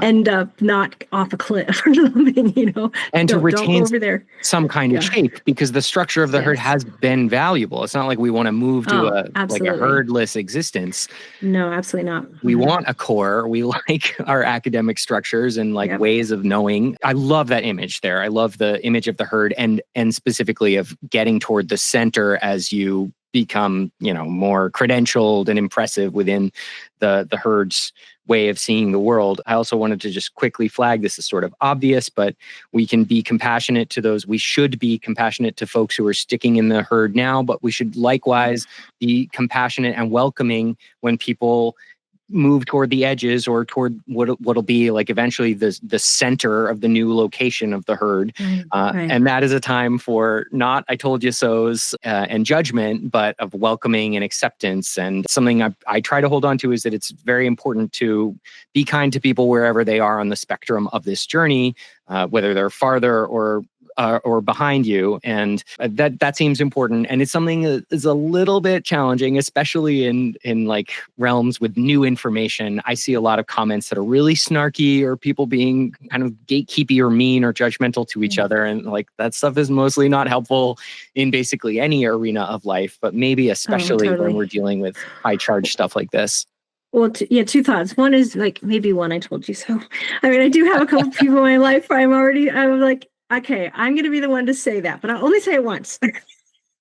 end up not off a cliff or something, and to retain over there. Some kind of shape, because the structure of the herd has been valuable. It's not like we want to move to a herdless existence. No, absolutely not. We want a core. We like our academic structures and ways of knowing. I love that image there. I love the image of the herd and specifically of getting toward the center as you become, more credentialed and impressive within the herd's way of seeing the world. I also wanted to just quickly flag, this is sort of obvious, but we can be compassionate to those. We should be compassionate to folks who are sticking in the herd now, but we should likewise be compassionate and welcoming when people move toward the edges or toward what'll be like eventually the center of the new location of the herd. Right. And that is a time for not I told you so's and judgment, but of welcoming and acceptance. And something I try to hold on to is that it's very important to be kind to people wherever they are on the spectrum of this journey, whether they're farther or behind you. And that seems important. And it's something that is a little bit challenging, especially in like realms with new information. I see a lot of comments that are really snarky, or people being kind of gatekeepy or mean or judgmental to each other. And like, that stuff is mostly not helpful in basically any arena of life, but maybe especially when we're dealing with high charge stuff like this. Well, two thoughts. One is like, maybe one, I told you so. I mean, I do have a couple people in my life where I'm like, okay, I'm going to be the one to say that, but I'll only say it once.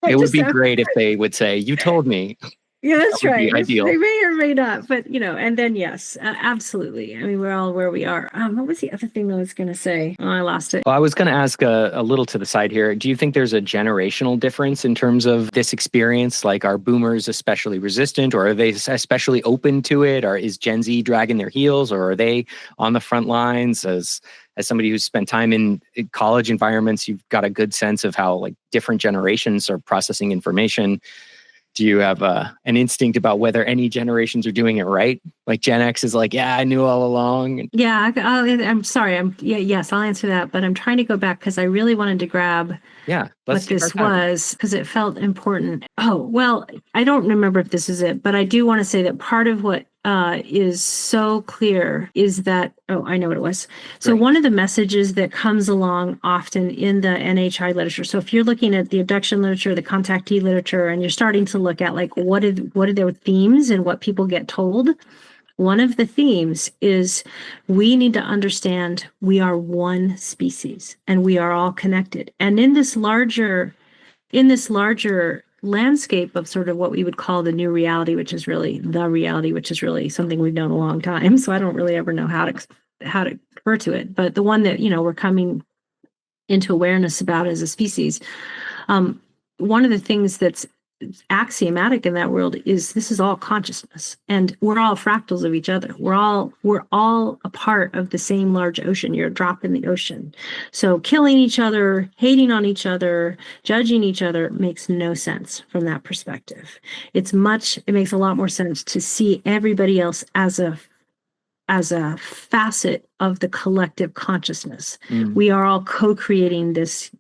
It would be great if they would say, "You told me." Yeah, that's That would right. be ideal. They may or may not, but and then yes, absolutely. I mean, we're all where we are. What was the other thing I was going to say? Oh, I lost it. Well, I was going to ask a little to the side here. Do you think there's a generational difference in terms of this experience? Like, are boomers especially resistant, or are they especially open to it? Or is Gen Z dragging their heels, or are they on the front lines? As somebody who's spent time in college environments, you've got a good sense of how like different generations are processing information. Do you have an instinct about whether any generations are doing it right? Like Gen X is like, yeah, I knew all along. Yeah, I'm sorry. Yes, I'll answer that. But I'm trying to go back because I really wanted to grab what this was because it felt important. Oh, well, I don't remember if this is it, but I do want to say that part of what is so clear is that, I know what it was. So Great. One of the messages that comes along often in the NHI literature. So if you're looking at the abduction literature, the contactee literature, and you're starting to look at like what are their themes and what people get told, one of the themes is we need to understand we are one species and we are all connected. And in this larger landscape of sort of what we would call the new reality, which is really the reality, which is really something we've known a long time. So I don't really ever know how to refer to it. But the one that, we're coming into awareness about as a species, one of the things that's axiomatic in that world is this is all consciousness, and we're all fractals of each other. We're all a part of the same large ocean. You're a drop in the ocean. So killing each other, hating on each other, judging each other makes no sense from that perspective. It makes a lot more sense to see everybody else as a facet of the collective consciousness. We are all co-creating this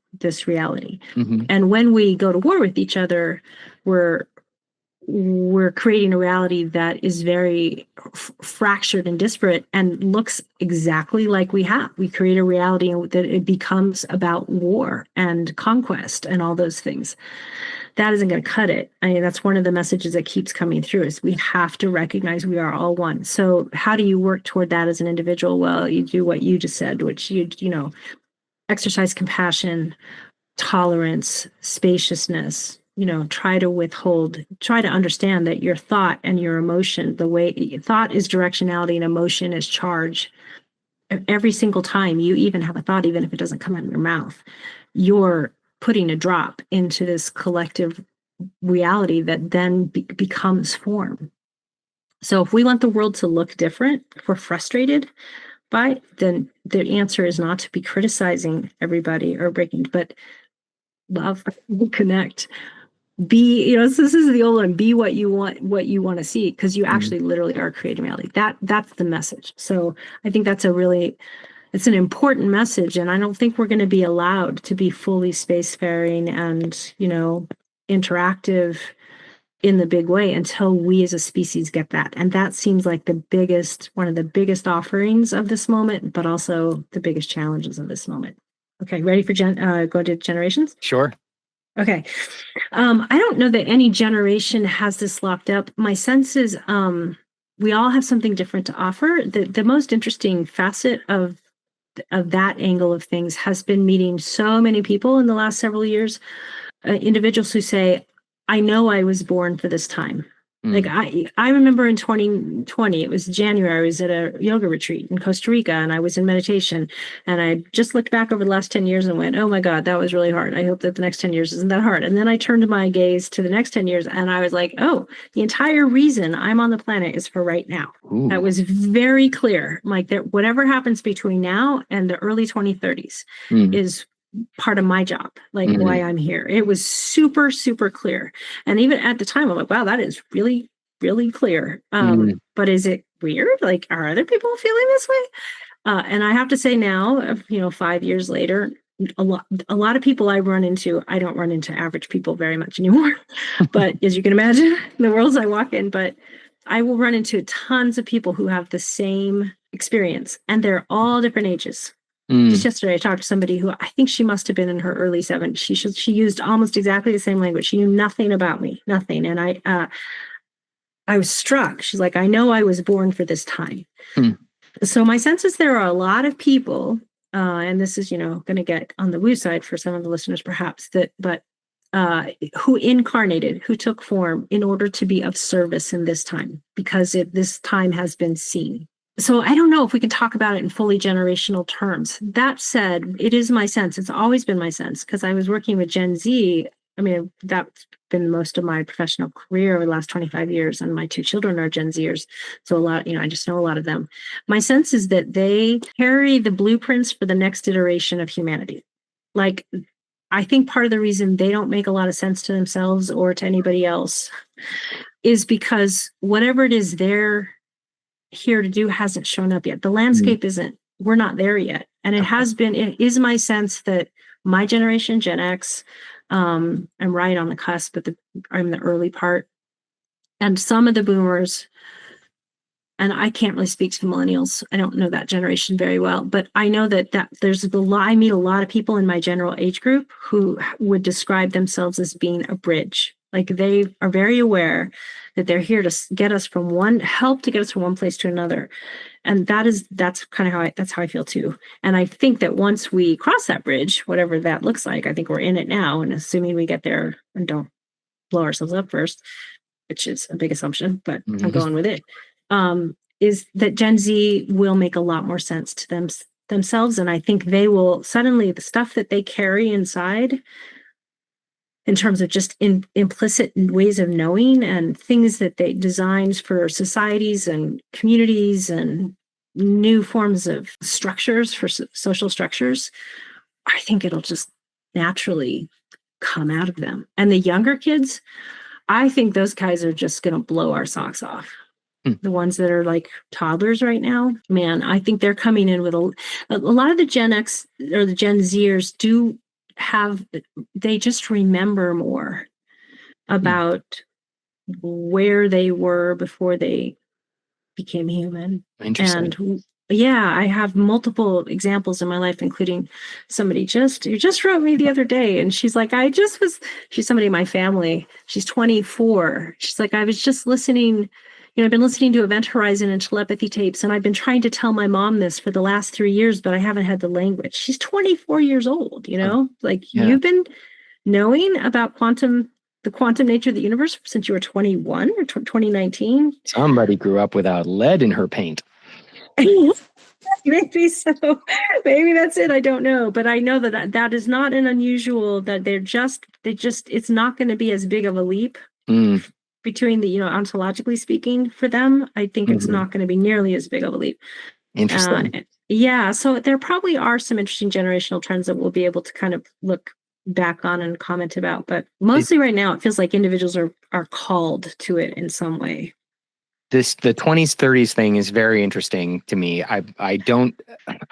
reality. And when we go to war with each other, we're creating a reality that is very fractured and disparate and looks exactly like we have. We create a reality that it becomes about war and conquest and all those things. That isn't going to cut it. I mean, that's one of the messages that keeps coming through is we have to recognize we are all one. So how do you work toward that as an individual? Well, you do what you just said, which you exercise compassion, tolerance, spaciousness, try to understand that your thought and your emotion, the way thought is directionality and emotion is charge. Every single time you even have a thought, even if it doesn't come out of your mouth, you're putting a drop into this collective reality that then becomes form. So if we want the world to look different, if we're frustrated by it, then the answer is not to be criticizing everybody or breaking, but love, connect, be, this is the old one, be what you want to see, because you actually literally are creating reality. That's the message. So I think it's an important message. And I don't think we're going to be allowed to be fully spacefaring and, interactive in the big way until we as a species get that. And that seems like one of the biggest offerings of this moment, but also the biggest challenges of this moment. Okay, ready for go to generations? Sure. Okay. I don't know that any generation has this locked up. My sense is we all have something different to offer. The most interesting facet of that angle of things has been meeting so many people in the last several years, individuals who say, I know I was born for this time. Like I remember in 2020, it was January, I was at a yoga retreat in Costa Rica and I was in meditation, and I just looked back over the last 10 years and went, oh my God, that was really hard. I hope that the next 10 years isn't that hard. And then I turned my gaze to the next 10 years and I was like, oh, the entire reason I'm on the planet is for right now. Ooh. That was very clear. Like that whatever happens between now and the early 2030s is part of my job, like why I'm here. It was super, super clear. And even at the time, I'm like, wow, that is really, really clear. But is it weird? Like, are other people feeling this way? And I have to say now, 5 years later, a lot of people I don't run into average people very much anymore. But as you can imagine, the worlds I walk in, but I will run into tons of people who have the same experience, and they're all different ages. Just yesterday, I talked to somebody who I think she must have been in her early 70s. She used almost exactly the same language. She knew nothing about me, nothing. And I was struck. She's like, I know I was born for this time. So my sense is there are a lot of people, and this is, going to get on the woo side for some of the listeners, perhaps, but who incarnated, who took form in order to be of service in this time, because this time has been seen. So I don't know if we can talk about it in fully generational terms. That said, it is my sense. It's always been my sense, because I was working with Gen Z. I mean, that's been most of my professional career over the last 25 years, and my 2 children are Gen Zers. So a lot, I just know a lot of them. My sense is that they carry the blueprints for the next iteration of humanity. Like, I think part of the reason they don't make a lot of sense to themselves or to anybody else is because whatever it is they're here to do hasn't shown up yet. The landscape isn't, we're not there yet. And it is my sense that my generation, Gen X, I'm right on the cusp, but I'm the early part. And some of the boomers, and I can't really speak to millennials. I don't know that generation very well, but I know that there's I meet a lot of people in my general age group who would describe themselves as being a bridge. Like, they are very aware that they're here to get us from help to get us from one place to another. And that's kind of that's how I feel too. And I think that once we cross that bridge, whatever that looks like, I think we're in it now. And assuming we get there and don't blow ourselves up first, which is a big assumption, but I'm going with it. Is that Gen Z will make a lot more sense to themselves. And I think they will suddenly, the stuff that they carry inside in terms of just implicit ways of knowing and things that they designed for societies and communities and new forms of structures for social structures, I think it'll just naturally come out of them. And the younger kids, I think those guys are just going to blow our socks off. The ones that are like toddlers right now, man, I think they're coming in with a lot of the Gen X or the Gen Zers they just remember more about where they were before they became human. Interesting. And yeah, I have multiple examples in my life, including somebody who just wrote me the other day. And she's like, she's somebody in my family. She's 24. She's like, I was just listening. I've been listening to Event Horizon and telepathy tapes, and I've been trying to tell my mom this for the last 3 years, but I haven't had the language. She's 24 years old, You've been knowing about the quantum nature of the universe since you were 21 or 2019. Somebody grew up without lead in her paint. Maybe so. Maybe that's it. I don't know. But I know that is not an unusual, that it's not going to be as big of a leap. Between the, ontologically speaking for them, I think it's not going to be nearly as big of a leap. Interesting. So there probably are some interesting generational trends that we'll be able to kind of look back on and comment about. But mostly right now, it feels like individuals are called to it in some way. The 20s, 30s thing is very interesting to me. I don't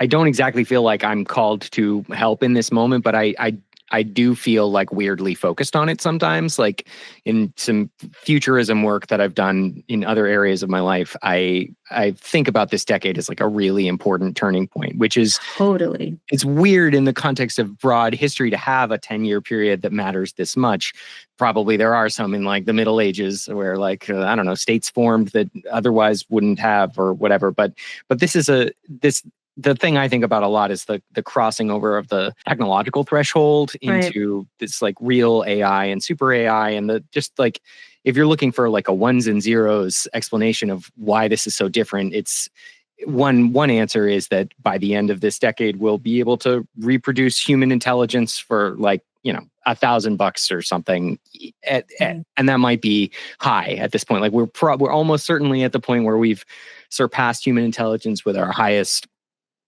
exactly feel like I'm called to help in this moment, but I do feel like weirdly focused on it sometimes. Like in some futurism work that I've done in other areas of my life, I think about this decade as like a really important turning point, which is totally. It's weird in the context of broad history to have a 10-year period that matters this much. Probably there are some in like the Middle Ages where I don't know, states formed that otherwise wouldn't have or whatever. But this is the thing I think about a lot is the crossing over of the technological threshold into this like real AI and super AI, and if you're looking for like a ones and zeros explanation of why this is so different, it's one answer is that by the end of this decade, we'll be able to reproduce human intelligence for $1,000 or something. And that might be high at this point. Like we're almost certainly at the point where we've surpassed human intelligence with our highest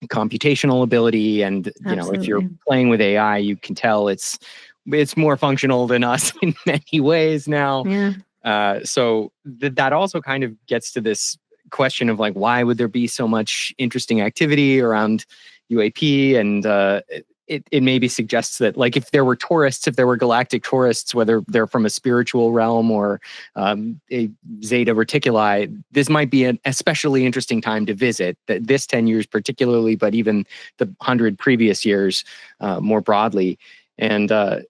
computational ability, and if you're playing with AI, you can tell it's more functional than us in many ways now. So that also kind of gets to this question of like, why would there be so much interesting activity around UAP? And it maybe suggests that like if there were galactic tourists, whether they're from a spiritual realm or a Zeta Reticuli, this might be an especially interesting time to visit. That this 10 years particularly, but even the 100 previous years more broadly, and that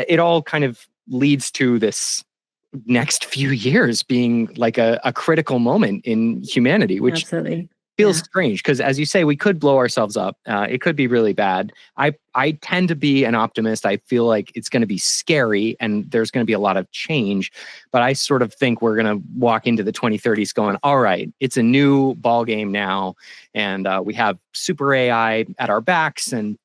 it all kind of leads to this next few years being like a critical moment in humanity, which absolutely. feels strange because, as you say, we could blow ourselves up. It could be really bad. I tend to be an optimist. I feel like it's going to be scary and there's going to be a lot of change. But I sort of think we're going to walk into the 2030s going, all right, it's a new ball game now. And we have super AI at our backs, and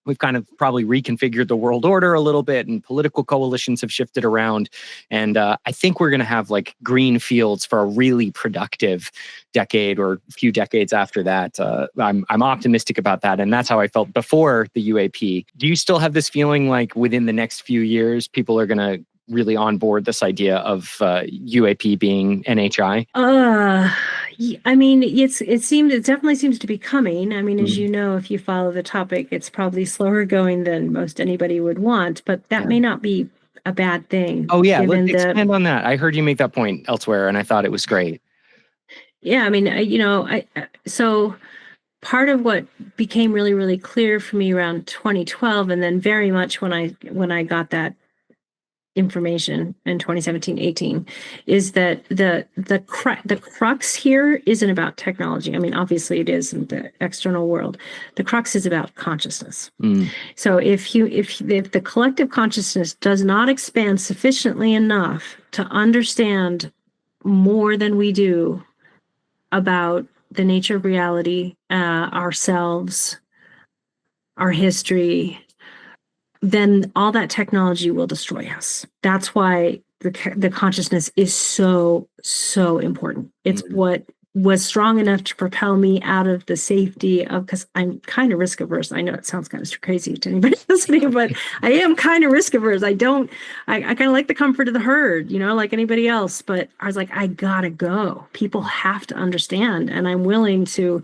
we've kind of probably reconfigured the world order a little bit, and political coalitions have shifted around. And I think we're going to have like green fields for a really productive decade or a few decades after that. I'm optimistic about that. And that's how I felt before the UAP. Do you still have this feeling like within the next few years, people are going to really on board this idea of UAP being NHI? I mean, it definitely seems to be coming. I mean, as you know, if you follow the topic, it's probably slower going than most anybody would want, but that may not be a bad thing. Oh yeah, let's expand on that. I heard you make that point elsewhere, and I thought it was great. Yeah, I mean, so part of what became really, really clear for me around 2012, and then very much when I got that information in 2017-18, is that the crux here isn't about technology. I mean, obviously it is in the external world. The crux is about consciousness. So if the collective consciousness does not expand sufficiently enough to understand more than we do about the nature of reality, ourselves, our history, then all that technology will destroy us. That's why the consciousness is so, so important. It's what was strong enough to propel me out of the safety of, because I'm kind of risk averse. I know it sounds kind of crazy to anybody listening, but I am kind of risk averse. I kind of like the comfort of the herd, like anybody else. But I was like, I gotta go. People have to understand. And I'm willing to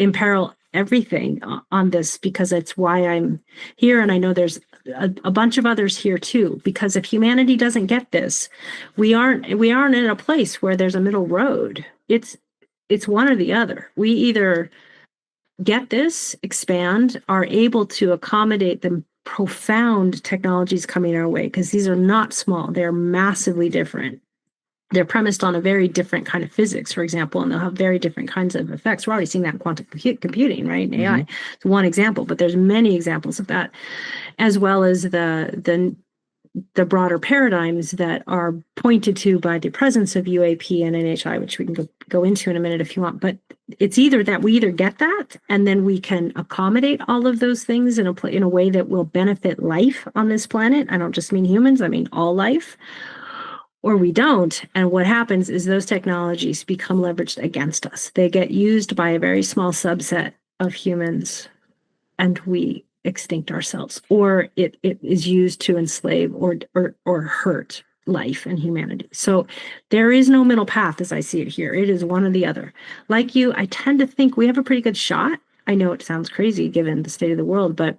imperil everything on this because it's why I'm here. And I know there's a bunch of others here too, because if humanity doesn't get this, we aren't in a place where there's a middle road. It's one or the other. We either get this, expand, are able to accommodate the profound technologies coming our way, because these are not small. They're massively different. They're premised on a very different kind of physics, for example, and they'll have very different kinds of effects. We're already seeing that in quantum computing, right? In AI. It's one example, but there's many examples of that, as well as the broader paradigms that are pointed to by the presence of UAP and NHI, which we can go into in a minute if you want. But it's either that we either get that, and then we can accommodate all of those things in a way that will benefit life on this planet. I don't just mean humans, I mean all life. Or we don't. And what happens is those technologies become leveraged against us. They get used by a very small subset of humans, and we extinct ourselves. Or it is used to enslave or hurt life and humanity. So there is no middle path as I see it here. It is one or the other. Like you, I tend to think we have a pretty good shot. I know it sounds crazy given the state of the world, but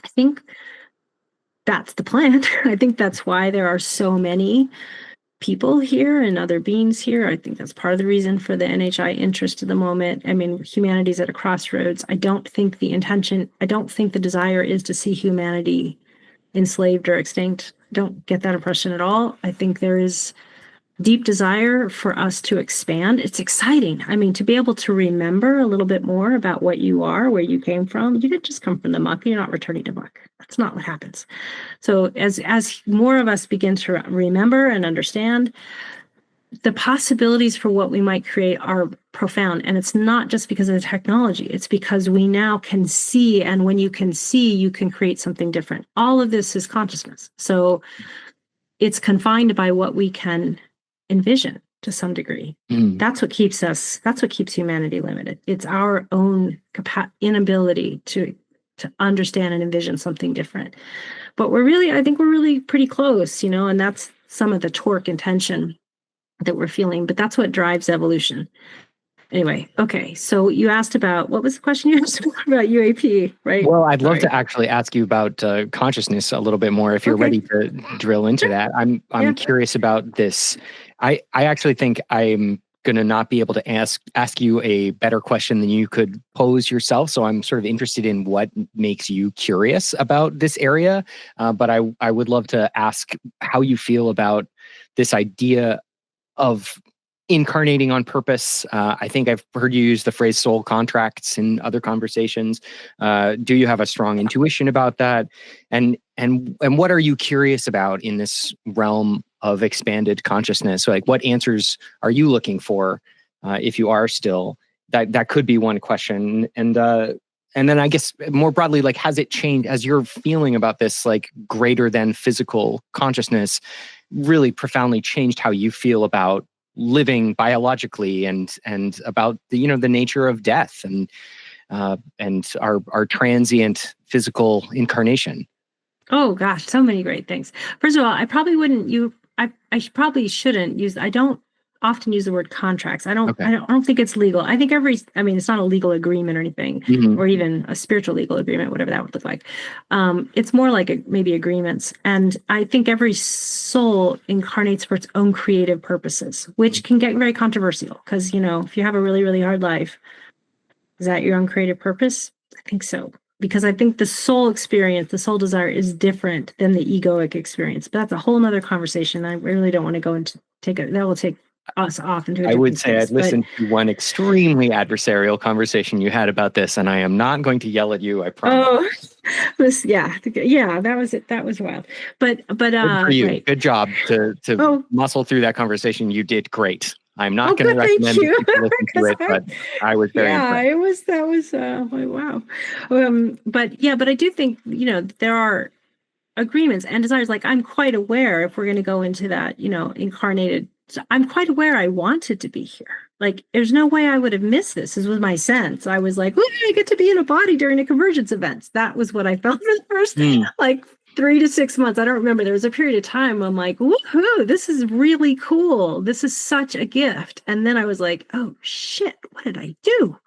I think that's the plan. I think that's why there are so many people here and other beings here. I think that's part of the reason for the NHI interest at the moment. I mean, humanity's at a crossroads. I don't think the desire is to see humanity enslaved or extinct. Don't get that impression at all. I think there is deep desire for us to expand. It's exciting. I mean, to be able to remember a little bit more about what you are, where you came from. You didn't just come from the muck. You're not returning to muck. That's not what happens. So as more of us begin to remember and understand, the possibilities for what we might create are profound. And it's not just because of the technology. It's because we now can see. And when you can see, you can create something different. All of this is consciousness. So it's confined by what we can envision to some degree. That's what keeps humanity limited. It's our own inability to understand and envision something different. But I think we're really pretty close, and that's some of the torque and tension that we're feeling, but that's what drives evolution. Anyway, okay. So you asked about, what was the question you asked about UAP, right? Well, I'd love to actually ask you about consciousness a little bit more if you're ready to drill into that. I'm curious about this. I actually think I'm going to not be able to ask you a better question than you could pose yourself. So I'm sort of interested in what makes you curious about this area. But I would love to ask how you feel about this idea of incarnating on purpose. I think I've heard you use the phrase soul contracts in other conversations. Do you have a strong intuition about that? And what are you curious about in this realm of expanded consciousness? So, like, what answers are you looking for, if you are still? That could be one question. And then I guess more broadly, like, has it changed as you're feeling about this, like, greater than physical consciousness really profoundly changed how you feel about living biologically and about the nature of death and our transient physical incarnation? Oh gosh, so many great things. First of all, I probably wouldn't you I probably shouldn't use I don't often use the word contracts. Okay. I don't think it's legal. I think it's not a legal agreement or anything, or even a spiritual legal agreement, whatever that would look like. It's more like maybe agreements. And I think every soul incarnates for its own creative purposes, which can get very controversial because, if you have a really, really hard life, is that your own creative purpose? I think so. Because I think the soul experience, the soul desire is different than the egoic experience. But that's a whole nother conversation. I really don't want to go into that will take us off into a different I would say place, I'd listened to one extremely adversarial conversation you had about this, and I am not going to yell at you, I promise. Yeah, that was it. That was wild. But Good for you. right. Good job to muscle through that conversation. You did great. I'm not going to recommend that people listen to it, but I was very impressed. That was wow. But I do think, there are agreements and desires. Like, I'm quite aware, if we're going to go into that, incarnated, I'm quite aware I wanted to be here. Like, there's no way I would have missed this. This was my sense. I was like, I get to be in a body during a convergence event. That was what I felt for the first, 3 to 6 months. I don't remember. There was a period of time I'm like, woohoo, this is really cool. This is such a gift. And then I was like, oh shit, what did I do?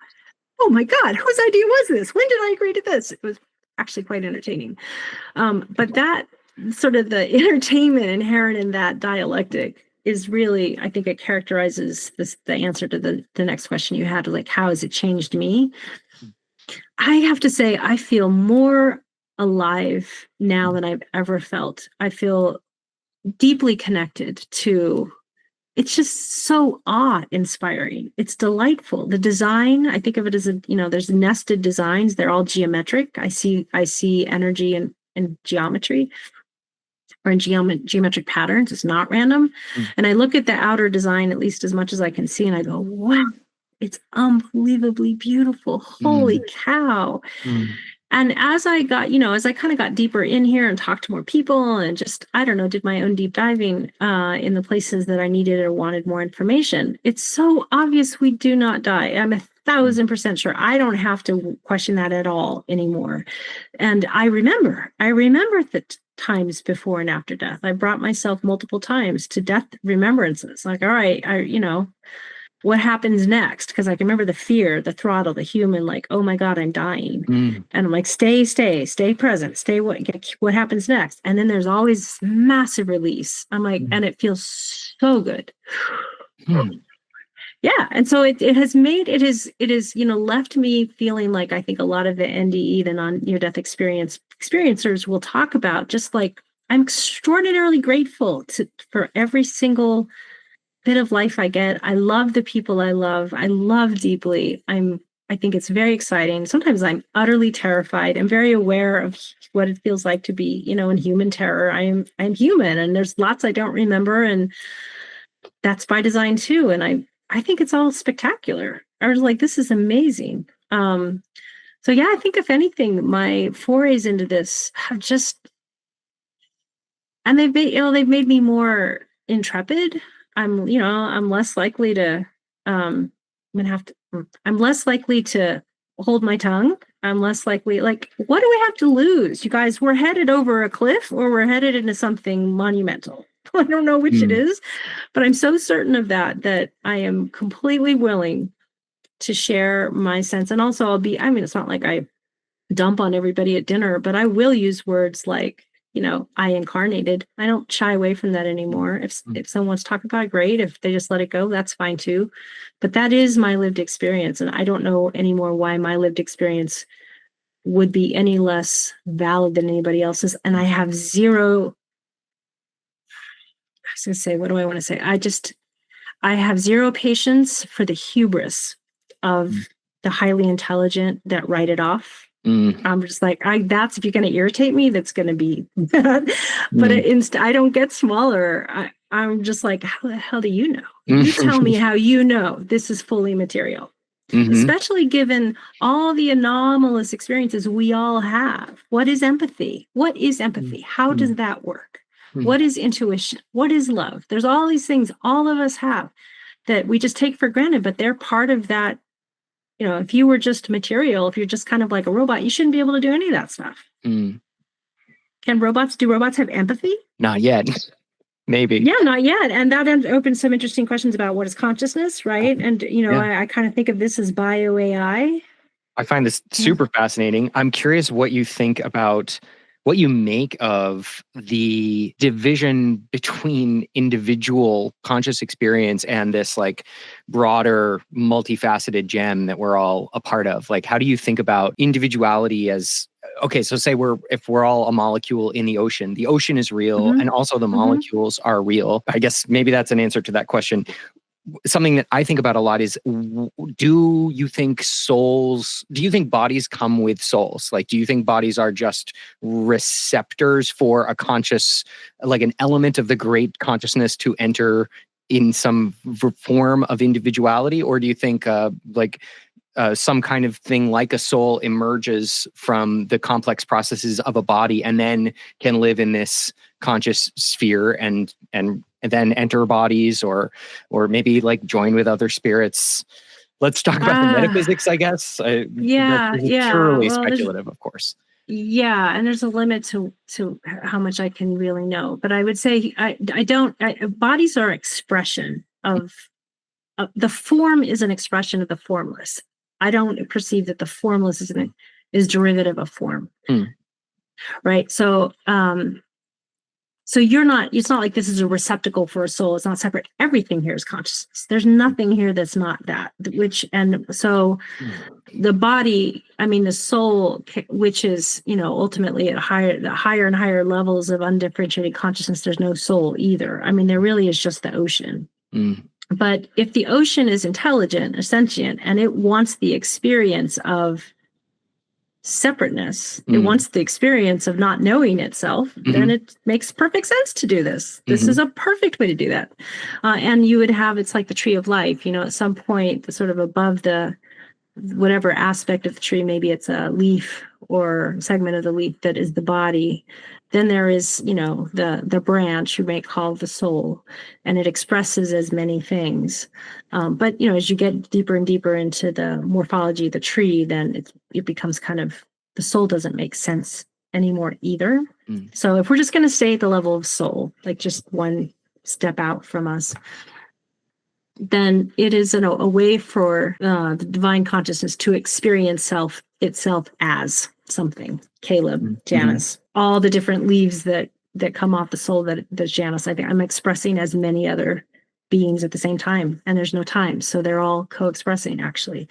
Oh my God, whose idea was this? When did I agree to this? It was actually quite entertaining. But that sort of the entertainment inherent in that dialectic is really, I think it characterizes the answer to the next question you had, like, how has it changed me? I have to say, I feel more alive now than I've ever felt. I feel deeply connected to, it's just so awe-inspiring. It's delightful. The design, I think of it as there's nested designs. They're all geometric. I see energy and geometry, or in geometric patterns. It's not random. And I look at the outer design, at least as much as I can see, and I go, wow, it's unbelievably beautiful. Holy cow. And as I kind of got deeper in here and talked to more people and just, I don't know, did my own deep diving in the places that I needed or wanted more information, it's so obvious we do not die. I'm 1,000% sure. I don't have to question that at all anymore. And I remember the times before and after death. I brought myself multiple times to death remembrances. Like, all right, what happens next? Because I can remember the fear, the throttle, the human, like, oh my God, I'm dying. And I'm like, stay present, what happens next? And then there's always this massive release. I'm like, and it feels so good. Yeah. And so it has left me feeling like, I think a lot of the NDE, the non-near-death experiencers will talk about, just like, I'm extraordinarily grateful for every single bit of life I get. I love the people I love deeply. I think it's very exciting. Sometimes I'm utterly terrified. I'm very aware of what it feels like to be, in human terror. I'm human, and there's lots I don't remember, and that's by design too. And I think it's all spectacular. I was like, this is amazing. So yeah, I think if anything, my forays into this have just, and they've made me more intrepid. I'm less likely to, I'm less likely to hold my tongue. I'm less likely, like, what do we have to lose? You guys, we're headed over a cliff, or we're headed into something monumental. I don't know which it is, but I'm so certain of that I am completely willing to share my sense. And also it's not like I dump on everybody at dinner, but I will use words like, I incarnated. I don't shy away from that anymore. If someone wants to talk about it, great. If they just let it go, that's fine too. But that is my lived experience. And I don't know anymore why my lived experience would be any less valid than anybody else's. And I have zero, I was going to say, what do I want to say? I have zero patience for the hubris of the highly intelligent that write it off. I'm just like, that's, if you're going to irritate me, that's going to be bad. But I don't get smaller. I'm just like, how the hell do you know? You tell me how you know this is fully material. Especially given all the anomalous experiences we all have. What is empathy? What is empathy? How does that work? What is intuition? What is love? There's all these things all of us have that we just take for granted, but they're part of that. You know, if you were just material, if you're just kind of like a robot, you shouldn't be able to do any of that stuff. Do robots have empathy? Not yet. Maybe. Yeah, not yet. And that opens some interesting questions about what is consciousness, right? And, I kind of think of this as bio AI. I find this super fascinating. I'm curious what you think about, what you make of the division between individual conscious experience and this like broader multifaceted gem that we're all a part of. Like, how do you think about individuality as, okay, so say if we're all a molecule in the ocean is real and also the molecules are real. I guess maybe that's an answer to that question. Something that I think about a lot is, do you think bodies come with souls? Like, do you think bodies are just receptors for a conscious, like an element of the great consciousness to enter in some form of individuality? Or do you think some kind of thing like a soul emerges from the complex processes of a body and then can live in this conscious sphere and then enter bodies or maybe like join with other spirits? Let's talk about the metaphysics, I guess. Purely speculative, of course. Yeah, and there's a limit to how much I can really know. But I would say bodies are expression of the form is an expression of the formless. I don't perceive that the formless is derivative of form. Right. So it's not like this is a receptacle for a soul. It's not separate. Everything here is consciousness. There's nothing here that's not that, so the body, the soul, which is, ultimately at the higher and higher levels of undifferentiated consciousness, there's no soul either. there really is just the ocean. But if the ocean is intelligent or sentient and it wants the experience of separateness, it wants the experience of not knowing itself, then it makes perfect sense to do this. This is a perfect way to do that. And you would have, it's like the tree of life, at some point, the sort of above the whatever aspect of the tree, maybe it's a leaf or segment of the leaf that is the body. Then there is, the branch you may call the soul, and it expresses as many things. But, as you get deeper and deeper into the morphology of the tree, then it becomes kind of, the soul doesn't make sense anymore either. So if we're just going to stay at the level of soul, like just one step out from us, then it is a way for the divine consciousness to experience itself as something. Caleb, Janis, all the different leaves that come off the soul that's Janis. I think I'm expressing as many other beings at the same time, and there's no time. So they're all co-expressing, actually.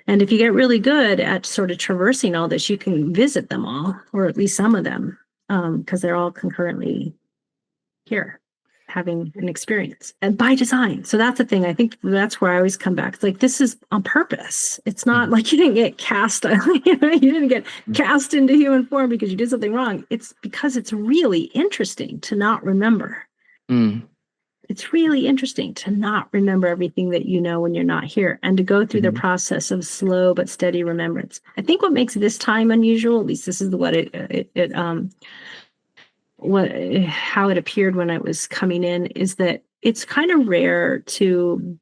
And if you get really good at sort of traversing all this, you can visit them all, or at least some of them, because they're all concurrently here, having an experience, and by design. So that's the thing. I think that's where I always come back. It's like, this is on purpose. It's not like you didn't get cast, you didn't get cast into human form because you did something wrong. It's because it's really interesting to not remember. It's really interesting to not remember everything that you know when you're not here, and to go through the process of slow but steady remembrance. I think what makes this time unusual, at least this is how it appeared when I was coming in, is that it's kind of rare to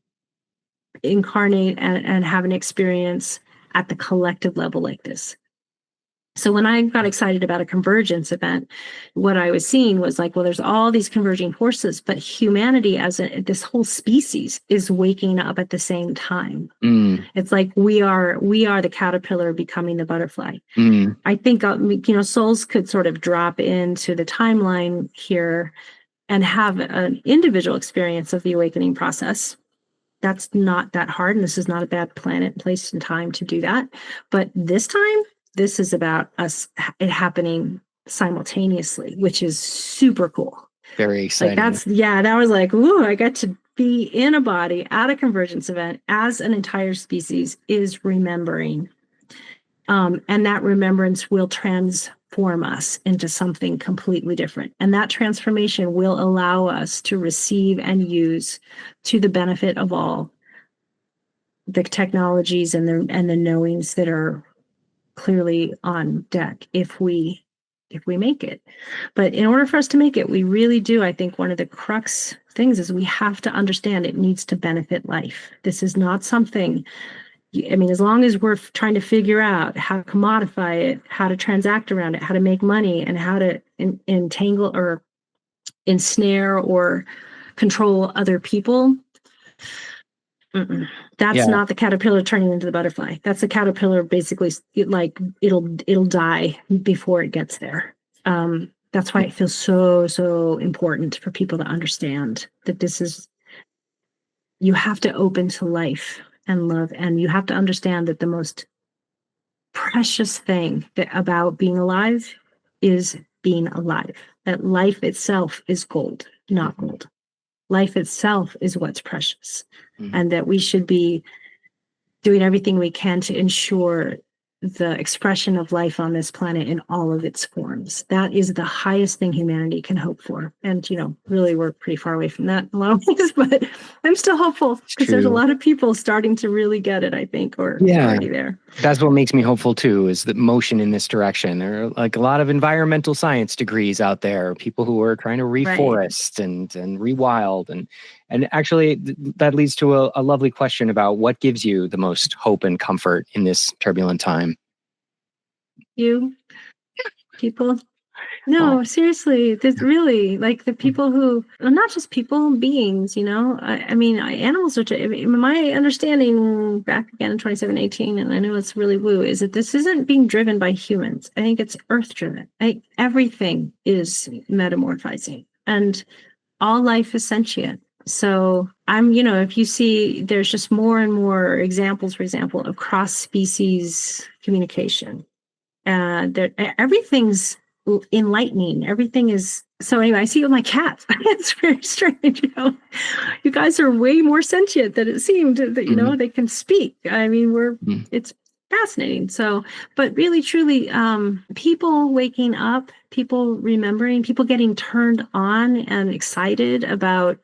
incarnate and have an experience at the collective level like this. So when I got excited about a convergence event, what I was seeing was like, well, there's all these converging forces, but humanity as this whole species is waking up at the same time. It's like we are the caterpillar becoming the butterfly. I think souls could sort of drop into the timeline here and have an individual experience of the awakening process. That's not that hard, and this is not a bad planet, place, and time to do that. But this time, this is about it happening simultaneously, which is super cool. Very exciting. Like that was like, ooh, I got to be in a body at a convergence event as an entire species is remembering. And that remembrance will transform us into something completely different. And that transformation will allow us to receive and use to the benefit of all the technologies and the knowings that are clearly on deck if we make it. But in order for us to make it, we really do, I think one of the crux things is we have to understand it needs to benefit life. This is not something, I mean, as long as we're trying to figure out how to commodify it, how to transact around it, how to make money, and how to entangle or ensnare or control other people, that's not the caterpillar turning into the butterfly. That's the caterpillar basically it'll die before it gets there. That's why it feels so important for people to understand that this is, you have to open to life and love, and you have to understand that the most precious thing about being alive is being alive. That life itself is gold, not gold. Life itself is what's precious, and that we should be doing everything we can to ensure the expression of life on this planet in all of its forms. That is the highest thing humanity can hope for. And, really we're pretty far away from that in a lot of ways, but I'm still hopeful because there's a lot of people starting to really get it, I think, or already there. That's what makes me hopeful too, is the motion in this direction. There are like a lot of environmental science degrees out there, people who are trying to reforest and rewild. And actually that leads to a lovely question about what gives you the most hope and comfort in this turbulent time. You people. No, seriously, there's really like the people who, not just people, beings, I mean, animals are, my understanding back again in 2018, and I know it's really woo, is that this isn't being driven by humans. I think it's earth driven. Everything is metamorphizing and all life is sentient. So if you see, there's just more and more examples, for example, of cross-species communication. Everything's enlightening. Everything is. So anyway, I see it with my cats. It's very strange. You guys are way more sentient than it seemed. That they can speak. I mean, it's fascinating. So, but really, truly, people waking up, people remembering, people getting turned on and excited about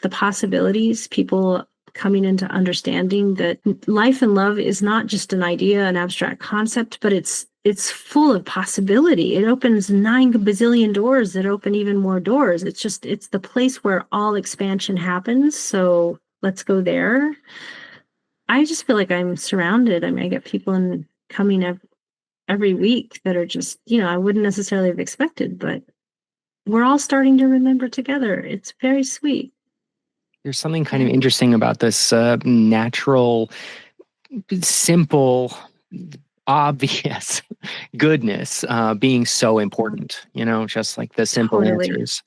the possibilities, people coming into understanding that life and love is not just an idea, an abstract concept, but it's full of possibility. It opens 9 bazillion doors that open even more doors. It's the place where all expansion happens. So let's go there. I just feel like I'm surrounded. I mean, I get people coming every week that are just, I wouldn't necessarily have expected, but we're all starting to remember together. It's very sweet. There's something kind of interesting about this natural, simple, obvious goodness being so important, just like the simple answers,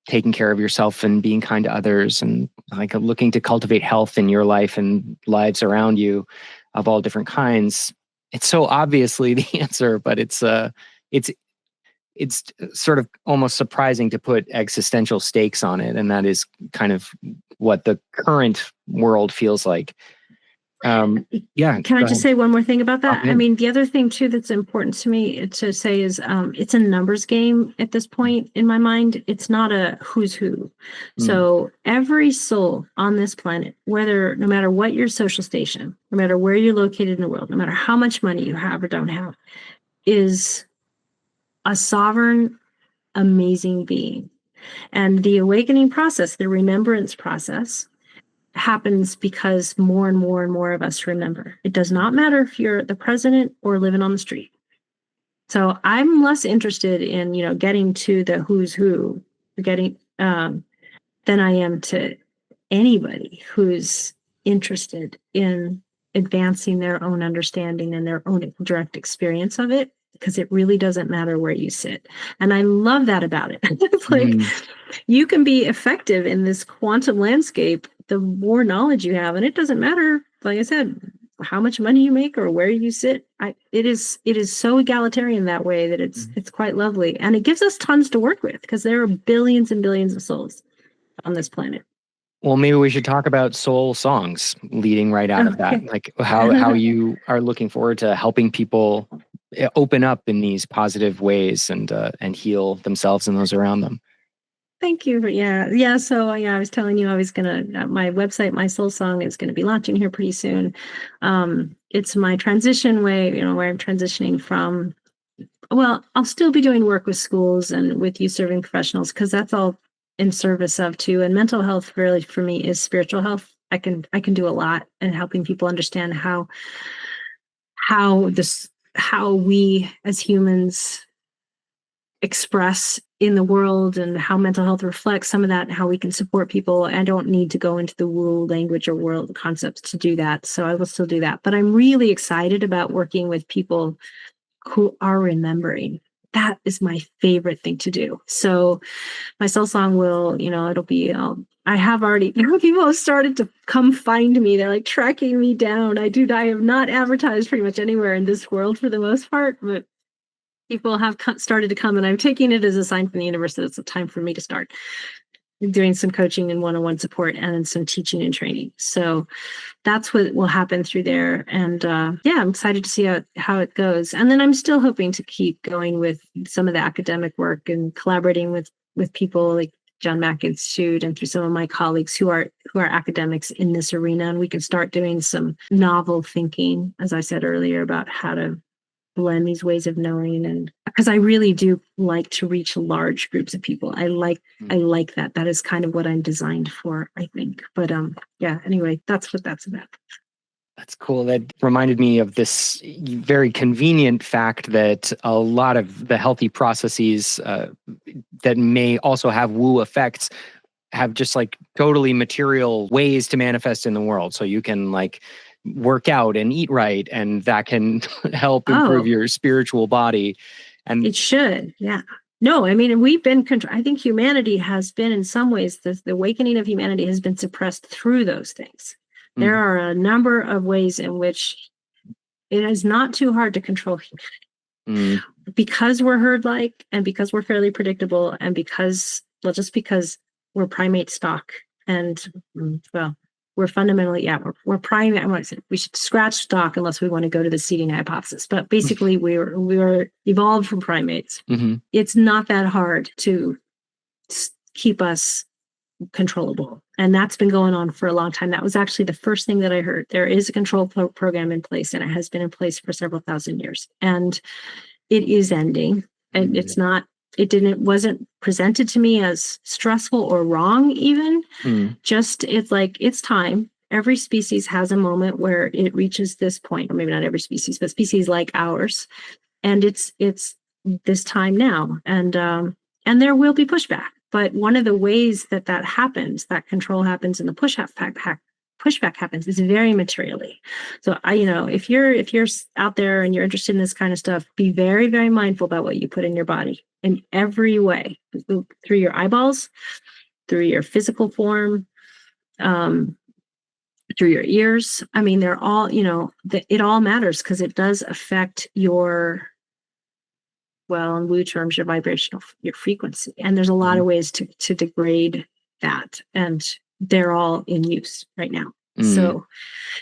taking care of yourself and being kind to others, and like looking to cultivate health in your life and lives around you of all different kinds. It's so obviously the answer, but it's sort of almost surprising to put existential stakes on it. And that is kind of what the current world feels like. Can I just say one more thing about that? I mean, the other thing too that's important to me to say is it's a numbers game at this point in my mind. It's not a who's who. So every soul on this planet, no matter what your social station, no matter where you're located in the world, no matter how much money you have or don't have, is a sovereign, amazing being. And the awakening process, the remembrance process, happens because more and more and more of us remember. It does not matter if you're the president or living on the street. So I'm less interested in, getting to the who's who, than I am to anybody who's interested in advancing their own understanding and their own direct experience of it, because it really doesn't matter where you sit. And I love that about it. It's like you can be effective in this quantum landscape the more knowledge you have, and it doesn't matter, like I said, how much money you make or where you sit. It is so egalitarian that way that it's quite lovely, and it gives us tons to work with because there are billions and billions of souls on this planet. Well, maybe we should talk about soul songs leading right out of that, like how you are looking forward to helping people open up in these positive ways and heal themselves and those around them. Thank you. Yeah. So I was telling you I was gonna my website, My Soul Song, is gonna be launching here pretty soon. It's my transition way, where I'm transitioning from. Well, I'll still be doing work with schools and with youth serving professionals because that's all in service of too. And mental health really for me is spiritual health. I can do a lot in helping people understand how we as humans express in the world and how mental health reflects some of that and how we can support people. I don't need to go into the woo language or world concepts to do that. So I will still do that. But I'm really excited about working with people who are remembering. That is my favorite thing to do. So my soul song will, it'll be, I have already, people have started to come find me. They're like tracking me down. I have not advertised pretty much anywhere in this world for the most part, but people have started to come, and I'm taking it as a sign from the universe that it's a time for me to start doing some coaching and one-on-one support and then some teaching and training. So that's what will happen through there. And I'm excited to see how it goes. And then I'm still hoping to keep going with some of the academic work and collaborating with people like John Mack Institute and through some of my colleagues who are academics in this arena. And we can start doing some novel thinking, as I said earlier, about how to blend these ways of knowing. And because I really do like to reach large groups of people. I like that. That is kind of what I'm designed for, I think. But anyway, that's what that's about. That's cool. That reminded me of this very convenient fact that a lot of the healthy processes that may also have woo effects have just like totally material ways to manifest in the world. So you can like work out and eat right, and that can help improve your spiritual body. And it should, yeah. No, I mean, I think humanity has been, in some ways, the awakening of humanity has been suppressed through those things. There are a number of ways in which it is not too hard to control humanity. Because we're herd-like, and because we're fairly predictable, and because we're primate stock, and we're fundamentally, we're primate. We should scratch stock unless we want to go to the seeding hypothesis. But basically, we were evolved from primates. Mm-hmm. It's not that hard to keep us controllable, and that's been going on for a long time. That was actually the first thing that I heard. There is a control program in place, and it has been in place for several thousand years, and it is ending. And it's not. Wasn't presented to me as stressful or wrong even. Just, it's like, it's time. Every species has a moment where it reaches this point, or maybe not every species, but species like ours. And it's this time now. And there will be pushback. But one of the ways that happens, that control happens, and the pushback happens is very materially. So if you're out there and you're interested in this kind of stuff, be very, very mindful about what you put in your body in every way, through your eyeballs, through your physical form, through your ears. I mean, they're all, it all matters because it does affect your, in woo terms, your your frequency. And there's a lot of ways to degrade that. And they're all in use right now. So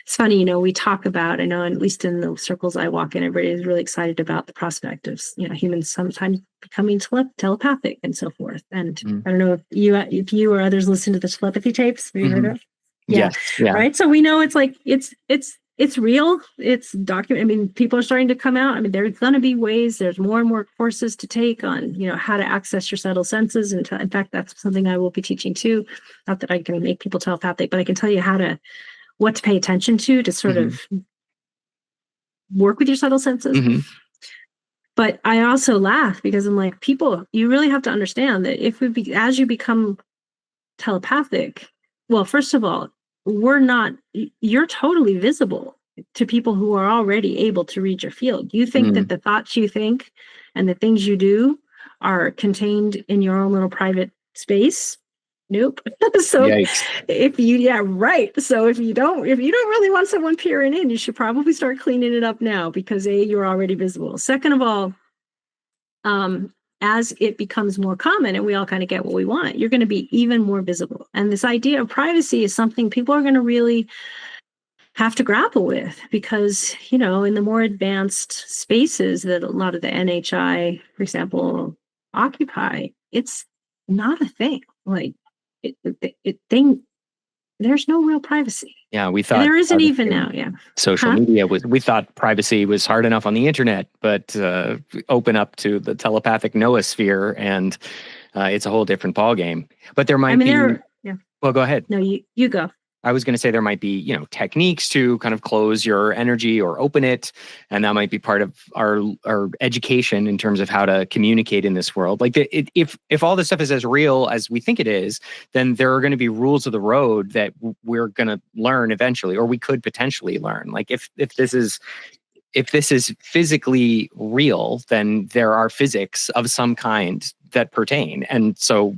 it's funny, we talk about, I know, at least in the circles I walk in, everybody is really excited about the prospect of, humans sometimes becoming telepathic and so forth. And I don't know if you or others listen to the telepathy tapes. Have you heard of? Yeah. Right. So we know it's like, it's real. It's documented. I mean, people are starting to come out. I mean, there's going to be ways, there's more and more courses to take on, how to access your subtle senses. And in fact, that's something I will be teaching too. Not that I can make people telepathic, but I can tell you what to pay attention to sort of work with your subtle senses. But I also laugh because I'm like, people, you really have to understand that as you become telepathic, well, first of all, you're totally visible to people who are already able to read your field. You think that the thoughts you think and the things you do are contained in your own little private space. Nope. So Yikes. So if you don't really want someone peering in, you should probably start cleaning it up now because you're already visible. Second of all, as it becomes more common and we all kind of get what we want, you're going to be even more visible. And this idea of privacy is something people are going to really have to grapple with, because, in the more advanced spaces that a lot of the NHI, for example, occupy, it's not a thing. Like there's no real privacy. Yeah, we thought there isn't even now. Yeah, social media we thought privacy was hard enough on the internet, but open up to the telepathic noosphere, and it's a whole different ballgame. But there might be. Well, go ahead. No, you go. I was going to say there might be, techniques to kind of close your energy or open it. And that might be part of our education in terms of how to communicate in this world. Like if all this stuff is as real as we think it is, then there are going to be rules of the road that we're going to learn eventually, or we could potentially learn. Like if this is physically real, then there are physics of some kind that pertain. And so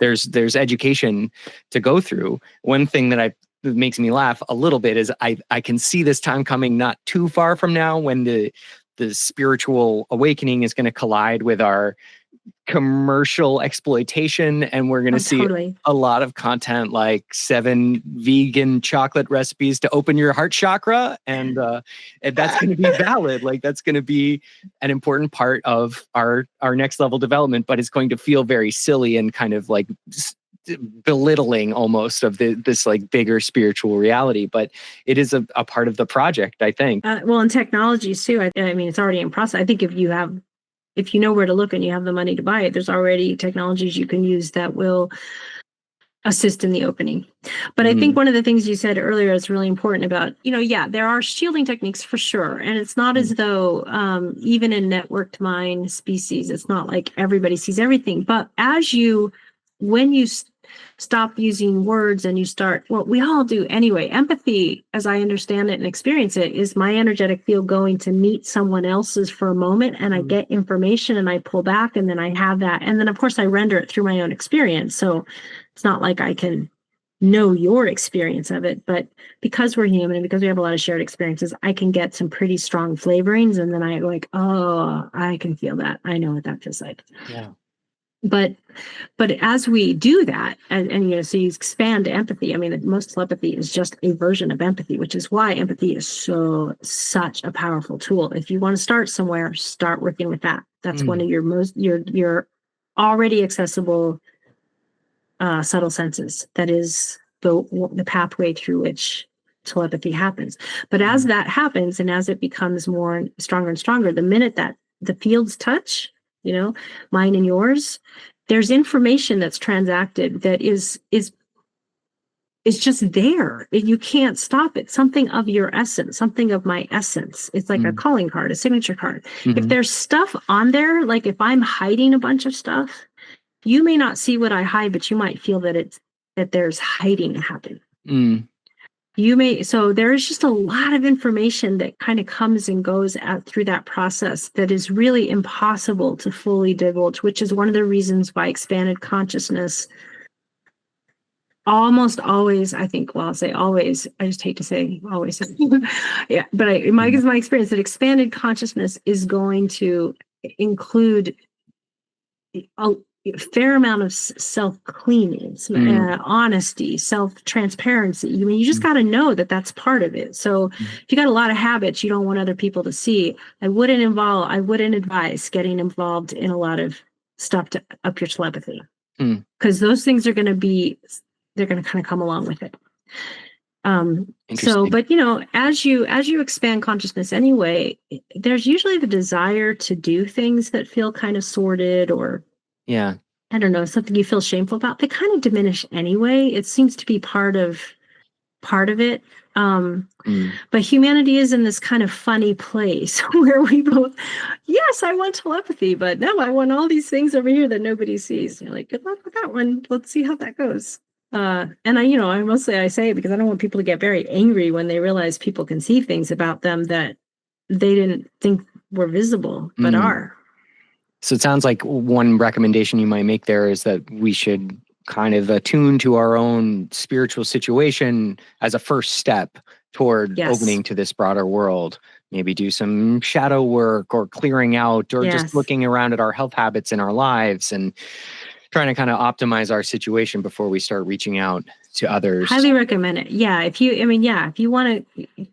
there's education to go through. One thing that makes me laugh a little bit is I can see this time coming not too far from now when the spiritual awakening is going to collide with our commercial exploitation, and we're going to see a lot of content like 7 vegan chocolate recipes to open your heart chakra, and that's going to be valid. Like that's going to be an important part of our next level development, but it's going to feel very silly and kind of like belittling almost of this like bigger spiritual reality. But it is a part of the project, I think. Well, in technologies too, I mean, it's already in process. I think if you know where to look and you have the money to buy it, there's already technologies you can use that will assist in the opening. But I think one of the things you said earlier is really important about, there are shielding techniques for sure. And it's not as though even in networked mind species, it's not like everybody sees everything. But when you stop using words and you start, what we all do anyway, empathy, as I understand it and experience it, is my energetic field going to meet someone else's for a moment, and I get information and I pull back, and then I have that. And then of course I render it through my own experience. So it's not like I can know your experience of it, but because we're human and because we have a lot of shared experiences, I can get some pretty strong flavorings, and then I like, oh, I can feel that. I know what that feels like. Yeah. But as we do that, and so you expand empathy. I mean, most telepathy is just a version of empathy, which is why empathy is such a powerful tool. If you want to start somewhere, start working with that. That's one of your already accessible subtle senses. That is the pathway through which telepathy happens. But as that happens, and as it becomes more stronger and stronger, the minute that the fields touch, mine and yours, there's information that's transacted that is just there. You can't stop it. Something of your essence, something of my essence. It's like a calling card, a signature card. If there's stuff on there, like if I'm hiding a bunch of stuff, you may not see what I hide, but you might feel that there's hiding happening. So there is just a lot of information that kind of comes and goes through that process that is really impossible to fully divulge, which is one of the reasons why expanded consciousness almost always, I think, well, I'll say always, I just hate to say always. Yeah, but my experience that expanded consciousness is going to include a fair amount of self-cleaning, honesty, self-transparency. I mean, you just got to know that that's part of it. So if you got a lot of habits you don't want other people to see, I wouldn't advise getting involved in a lot of stuff to up your telepathy, because those things are going to kind of come along with it. But as you expand consciousness anyway, there's usually the desire to do things that feel kind of sordid, or I don't know, something you feel shameful about. They kind of diminish anyway. It seems to be part of it. But humanity is in this kind of funny place where we both, yes, I want telepathy, but no, I want all these things over here that nobody sees. You're like, good luck with that one. Let's see how that goes. And I say it because I don't want people to get very angry when they realize people can see things about them that they didn't think were visible, but are. So it sounds like one recommendation you might make there is that we should kind of attune to our own spiritual situation as a first step toward opening to this broader world. Maybe do some shadow work or clearing out, or just looking around at our health habits in our lives and trying to kind of optimize our situation before we start reaching out to others. Highly recommend it. Yeah. If you want to,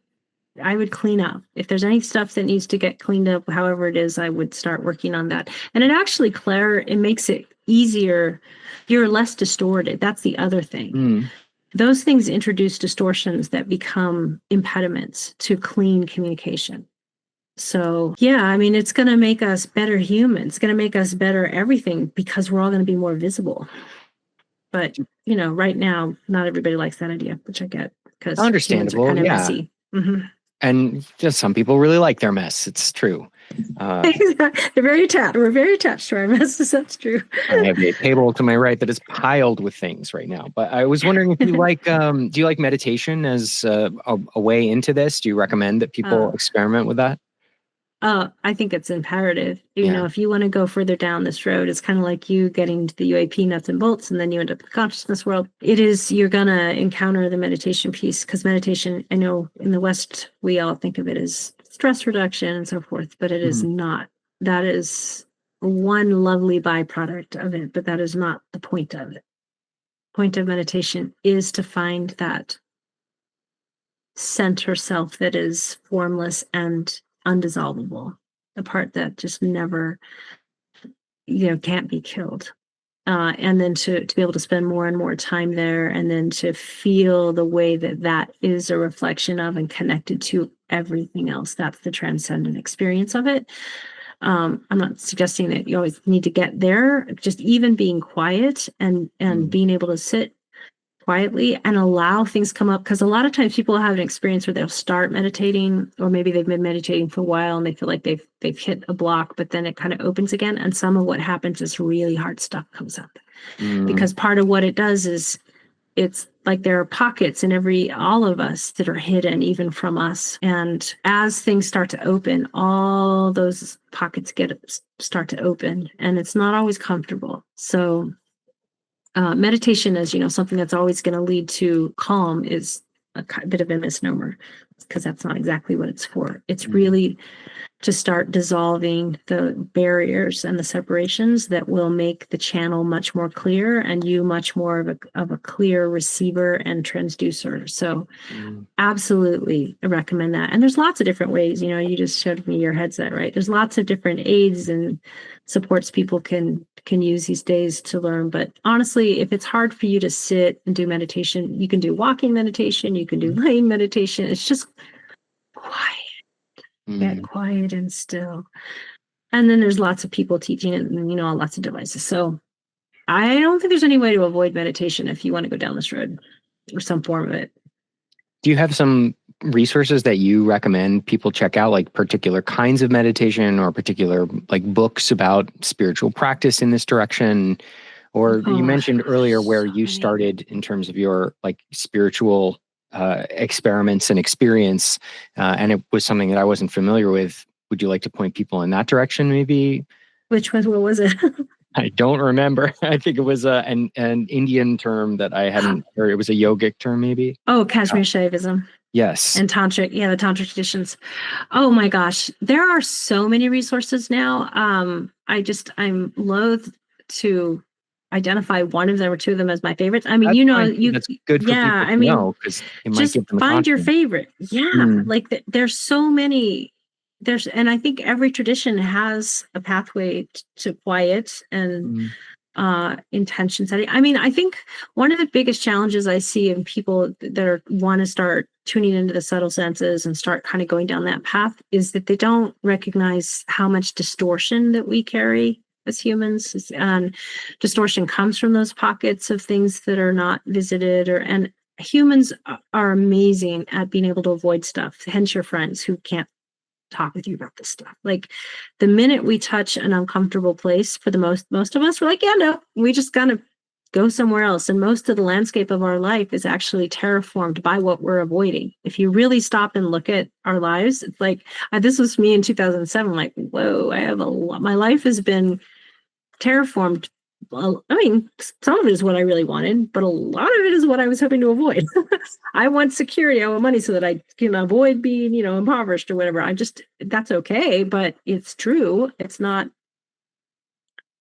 I would clean up. If there's any stuff that needs to get cleaned up, however it is, I would start working on that. And it actually, Claire, it makes it easier. You're less distorted. That's the other thing. Those things introduce distortions that become impediments to clean communication. So, yeah, I mean, it's going to make us better humans. It's going to make us better everything because we're all going to be more visible. But, right now, not everybody likes that idea, which I get because understandable, humans are kind of yeah. messy. Mm-hmm. And just some people really like their mess. It's true. They're very attached. We're very attached to our messes. That's true. I have a table to my right that is piled with things right now. But I was wondering if you like, do you like meditation as a way into this? Do you recommend that people experiment with that? I think it's imperative. If you want to go further down this road, it's kind of like you getting to the UAP nuts and bolts, and then you end up in the consciousness world. You're going to encounter the meditation piece because meditation, I know in the West, we all think of it as stress reduction and so forth, but it is not. That is one lovely byproduct of it, but that is not the point of it. Point of meditation is to find that center self that is formless and undissolvable, the part that just never, can't be killed. And then to be able to spend more and more time there, and then to feel the way that is a reflection of and connected to everything else. That's the transcendent experience of it. I'm not suggesting that you always need to get there, just even being quiet and being able to sit quietly and allow things come up, because a lot of times people have an experience where they'll start meditating, or maybe they've been meditating for a while and they feel like they've hit a block, but then it kind of opens again, and some of what happens is really hard stuff comes up. Because part of what it does is it's like there are pockets in all of us that are hidden even from us, and as things start to open, all those pockets start to open, and it's not always comfortable. So meditation is, something that's always going to lead to calm is a bit of a misnomer, because that's not exactly what it's for. It's really to start dissolving the barriers and the separations that will make the channel much more clear, and you much more of a clear receiver and transducer. So absolutely I recommend that. And there's lots of different ways, you just showed me your headset, right? There's lots of different aids and supports people can use these days to learn. But honestly, if it's hard for you to sit and do meditation, you can do walking meditation, you can do laying meditation. It's just quiet. Get quiet and still. And then there's lots of people teaching it, and lots of devices. So I don't think there's any way to avoid meditation if you want to go down this road, or some form of it. Do you have some resources that you recommend people check out, like particular kinds of meditation, or particular like books about spiritual practice in this direction? Or you mentioned earlier where you started in terms of your like spiritual experiments and experience, and it was something that I wasn't familiar with. Would you like to point people in that direction, maybe? Which one? What was it? I don't remember. I think it was an Indian term that I hadn't heard. It was a yogic term, maybe. Oh, Kashmir Shaivism. Yes. And tantric, the tantric traditions. Oh my gosh, there are so many resources now. I'm loath to identify one of them or two of them as my favorites. I mean, that's good for people to know, because it might just give them find your favorite. Yeah, like there's so many. And I think every tradition has a pathway to quiet and intention setting. I mean, I think one of the biggest challenges I see in people that want to start tuning into the subtle senses and start kind of going down that path is that they don't recognize how much distortion that we carry as humans. And distortion comes from those pockets of things that are not visited, and humans are amazing at being able to avoid stuff. Hence your friends who can't talk with you about this stuff. Like the minute we touch an uncomfortable place, for the most of us, we're like, yeah, no, we just gotta go somewhere else. And most of the landscape of our life is actually terraformed by what we're avoiding. If you really stop and look at our lives, it's like, this was me in 2007, like, whoa, I have a lot. My life has been terraformed. Well, I mean, some of it is what I really wanted, but a lot of it is what I was hoping to avoid. I want security, I want money so that I can avoid being, impoverished or whatever. That's okay, but it's true. It's not,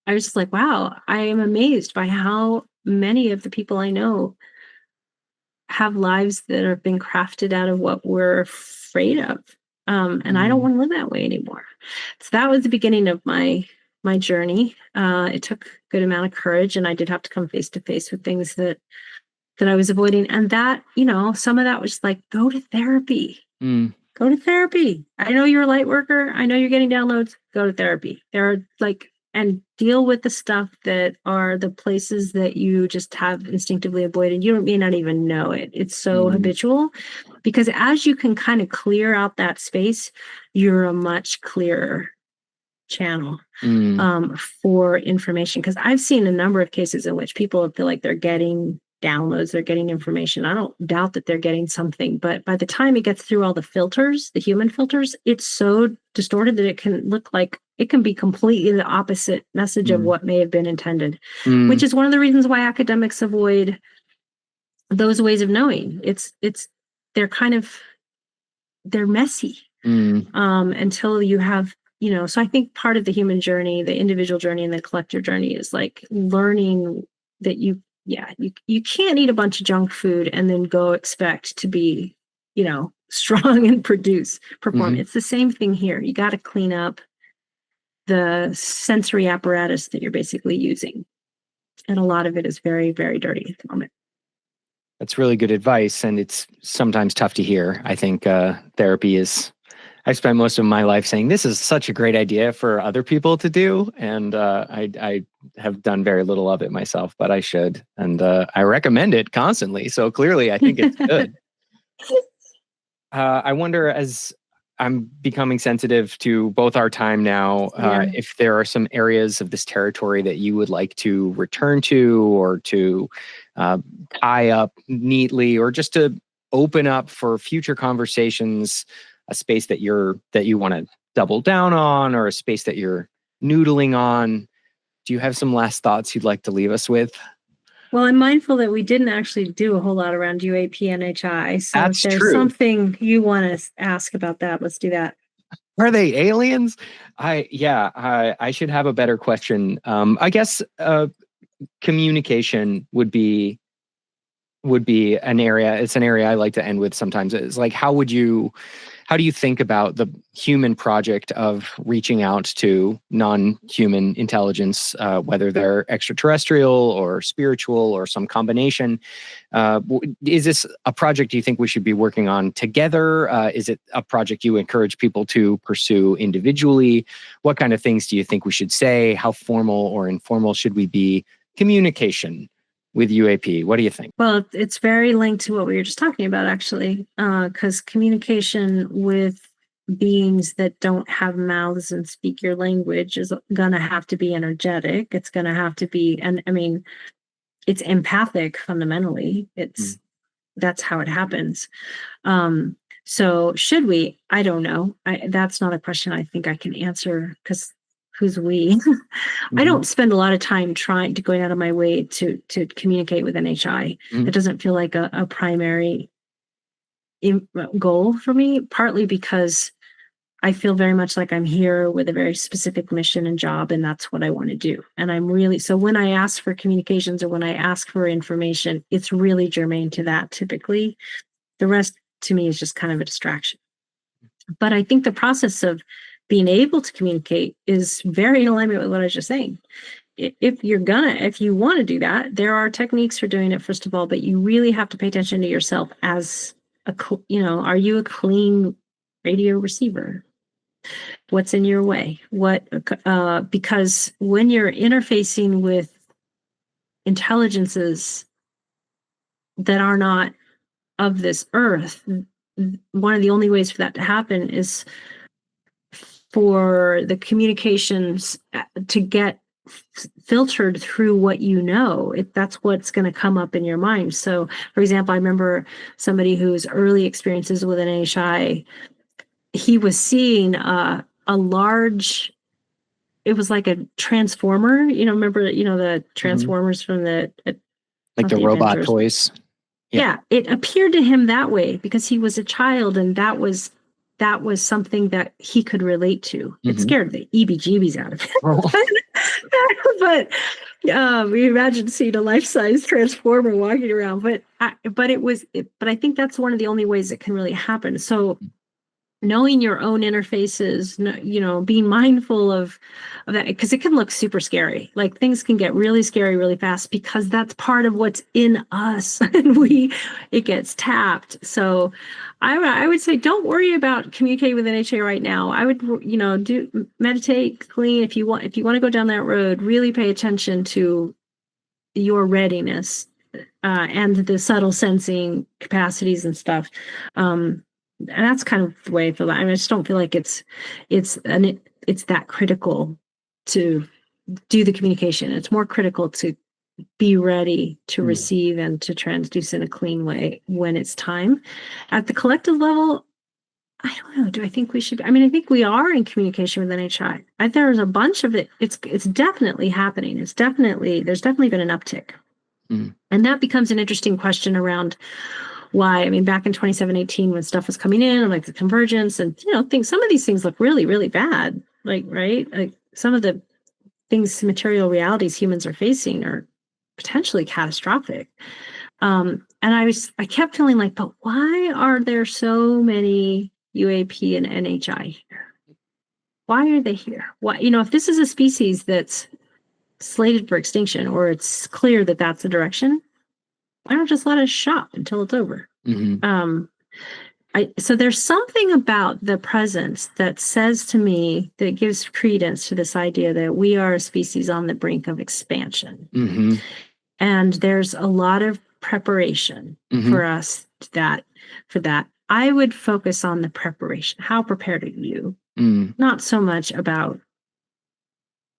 I was just like, wow, I am amazed by how many of the people I know have lives that have been crafted out of what we're afraid of. And I don't want to live that way anymore. So that was the beginning of my journey. It took a good amount of courage, and I did have to come face to face with things that I was avoiding. And that, some of that was like, go to therapy. Go to therapy. I know you're a light worker. I know you're getting downloads. Go to therapy. There are and deal with the stuff that are the places that you just have instinctively avoided. You may not even know it. It's so habitual, because as you can kind of clear out that space, you're a much clearer channel for information. Because I've seen a number of cases in which people feel like they're getting downloads, they're getting information. I don't doubt that they're getting something, but by the time it gets through all the filters, the human filters, it's so distorted that it can look like it can be completely the opposite message of what may have been intended, which is one of the reasons why academics avoid those ways of knowing. They're messy until you have, so I think part of the human journey, the individual journey and the collective journey is like learning that you can't eat a bunch of junk food and then go expect to be, strong and perform. It's the same thing here. You got to clean up the sensory apparatus that you're basically using. And a lot of it is very, very dirty at the moment. That's really good advice. And it's sometimes tough to hear. I think therapy is, I've spent most of my life saying this is such a great idea for other people to do. And I have done very little of it myself, but I should. And I recommend it constantly. So clearly, I think it's good. I wonder, as I'm becoming sensitive to both our time now, if there are some areas of this territory that you would like to return to, or to tie up neatly, or just to open up for future conversations, a space that you want to double down on, or a space that you're noodling on. Do you have some last thoughts you'd like to leave us with? Well, I'm mindful that we didn't actually do a whole lot around UAP and HI. So That's if there's true. something you want to ask about that, let's do that. Are they aliens? I should have a better question. I guess communication would be an area. It's an area I like to end with sometimes. It's like, how do you think about the human project of reaching out to non-human intelligence, whether they're extraterrestrial or spiritual or some combination? Is this a project you think we should be working on together? Is it a project you encourage people to pursue individually? What kind of things do you think we should say? How formal or informal should we be? Communication with UAP. What do you think? Well, it's very linked to what we were just talking about, actually, because communication with beings that don't have mouths and speak your language is going to have to be energetic. It's going to have to be, and I mean, it's empathic fundamentally. That's how it happens. So should we? I don't know. That's not a question I think I can answer, because who's we? I don't spend a lot of time trying to go out of my way to communicate with NHI. It doesn't feel like a primary goal for me, partly because I feel very much like I'm here with a very specific mission and job, and that's what I want to do. And so when I ask for communications or when I ask for information, it's really germane to that typically. The rest to me is just kind of a distraction. But I think the process of being able to communicate is very in alignment with what I was just saying. If you want to do that, there are techniques for doing it, first of all, but you really have to pay attention to yourself as are you a clean radio receiver? What's in your way? Because when you're interfacing with intelligences that are not of this earth, one of the only ways for that to happen is for the communications to get filtered through what you know. That's what's going to come up in your mind. So, for example, I remember somebody whose early experiences with an NHI, he was seeing a large, it was like a transformer, remember, the transformers from the robot Avengers. toys. Yeah, it appeared to him that way because he was a child, and that was something that he could relate to. It scared the EBGBs out of him. But we imagine seeing a life-size transformer walking around. But I think that's one of the only ways it can really happen. So knowing your own interfaces, being mindful of that, because it can look super scary. Like things can get really scary really fast because that's part of what's in us, and it gets tapped. So I would say don't worry about communicating with NHA right now. I would do meditate, clean. If you want to go down that road, really pay attention to your readiness and the subtle sensing capacities and stuff. And that's kind of the way I feel. I just don't feel like it's that critical to do the communication. It's more critical to be ready to receive and to transduce in a clean way when it's time. At the collective level, I don't know. Do I think we should? I mean, I think we are in communication with NHI. There's a bunch of it. It's definitely happening. There's definitely been an uptick, and that becomes an interesting question around why. I mean, back in 2018, when stuff was coming in, like the convergence and, some of these things look really, really bad. Like, right? Like some of the things, material realities humans are facing are potentially catastrophic. And I kept feeling like, but why are there so many UAP and NHI here? Why are they here? Why, if this is a species that's slated for extinction, or it's clear that that's the direction, why don't just let us shop until it's over? Mm-hmm. So there's something about the presence that says to me, that gives credence to this idea that we are a species on the brink of expansion. Mm-hmm. And there's a lot of preparation for us for that. I would focus on the preparation. How prepared are you? Not so much about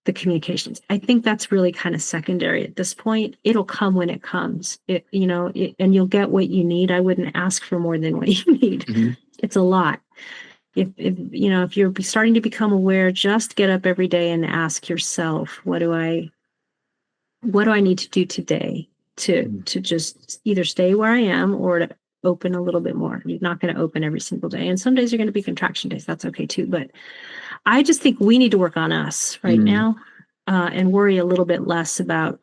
the communications. I think that's really kind of secondary at this point. It'll come when it comes, and you'll get what you need. I wouldn't ask for more than what you need. Mm-hmm. It's a lot. If you're starting to become aware, just get up every day and ask yourself, what do I need to do today to just either stay where I am or to open a little bit more. You're not going to open every single day. And some days are going to be contraction days. That's okay too. But I just think we need to work on us right now and worry a little bit less about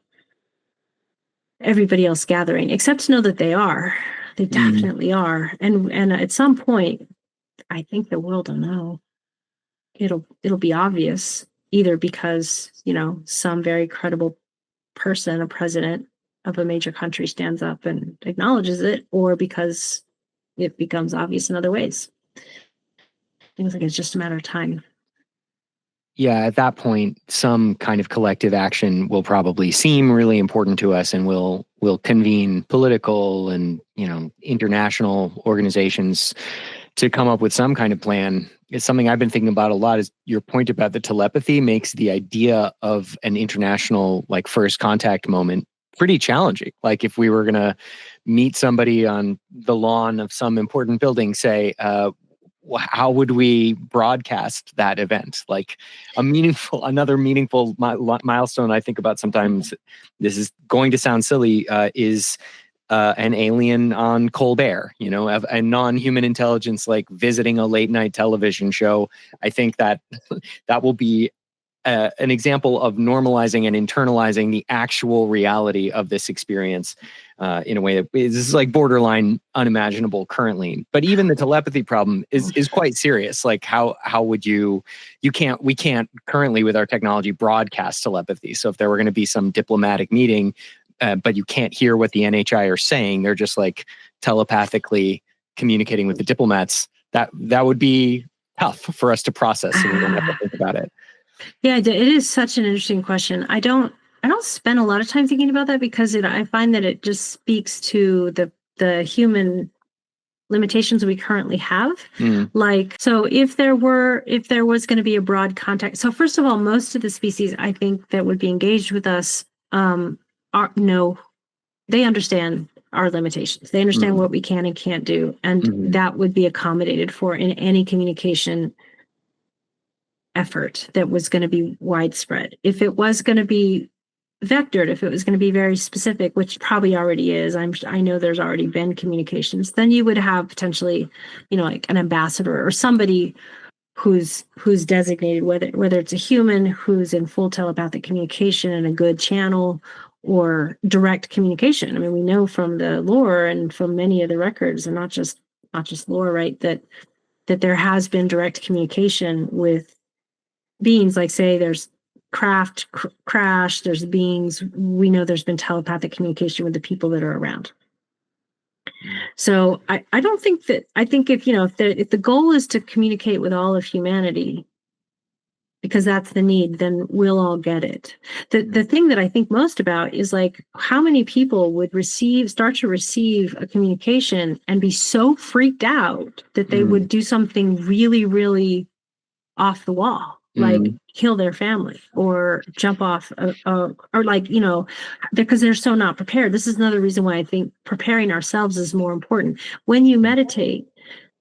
everybody else gathering, except to know that they are. They definitely are. And at some point, I think the world will know. It'll be obvious, either because, some very credible person, a president of a major country, stands up and acknowledges it, or because it becomes obvious in other ways. Seems like it's just a matter of time. Yeah, at that point, some kind of collective action will probably seem really important to us, and we'll convene political and international organizations to come up with some kind of plan. It's something I've been thinking about a lot. Is your point about the telepathy makes the idea of an international first contact moment pretty challenging. Like if we were going to meet somebody on the lawn of some important building, say, how would we broadcast that event? Like another meaningful milestone I think about sometimes, this is going to sound silly, is an alien on Colbert, a non-human intelligence, visiting a late night television show. I think that will be an example of normalizing and internalizing the actual reality of this experience in a way that is borderline unimaginable currently. But even the telepathy problem is quite serious. Like how would we can't currently with our technology broadcast telepathy. So if there were going to be some diplomatic meeting, but you can't hear what the NHI are saying, they're just telepathically communicating with the diplomats, that would be tough for us to process, and we don't have to think about it. Yeah, it is such an interesting question. I don't spend a lot of time thinking about that because I find that it just speaks to the human limitations we currently have. So if there was going to be a broad contact. So first of all, most of the species I think that would be engaged with us they understand our limitations. They understand what we can and can't do, and that would be accommodated for in any communication effort that was going to be widespread. If it was going to be vectored, if it was going to be very specific, which probably already is, I know there's already been communications, then you would have potentially, an ambassador or somebody who's designated, whether it's a human who's in full telepathic communication and a good channel, or direct communication. I mean, we know from the lore and from many of the records, and not just lore, right, that there has been direct communication with beings. Like, say there's crash, there's beings, we know there's been telepathic communication with the people that are around. So I don't think that, I think if the goal is to communicate with all of humanity, because that's the need, then we'll all get it. The thing that I think most about is like how many people would start to receive a communication and be so freaked out that they would do something really, really off the wall, like kill their family or jump off or like, because they're so not prepared. This is another reason why I think preparing ourselves is more important. When you meditate,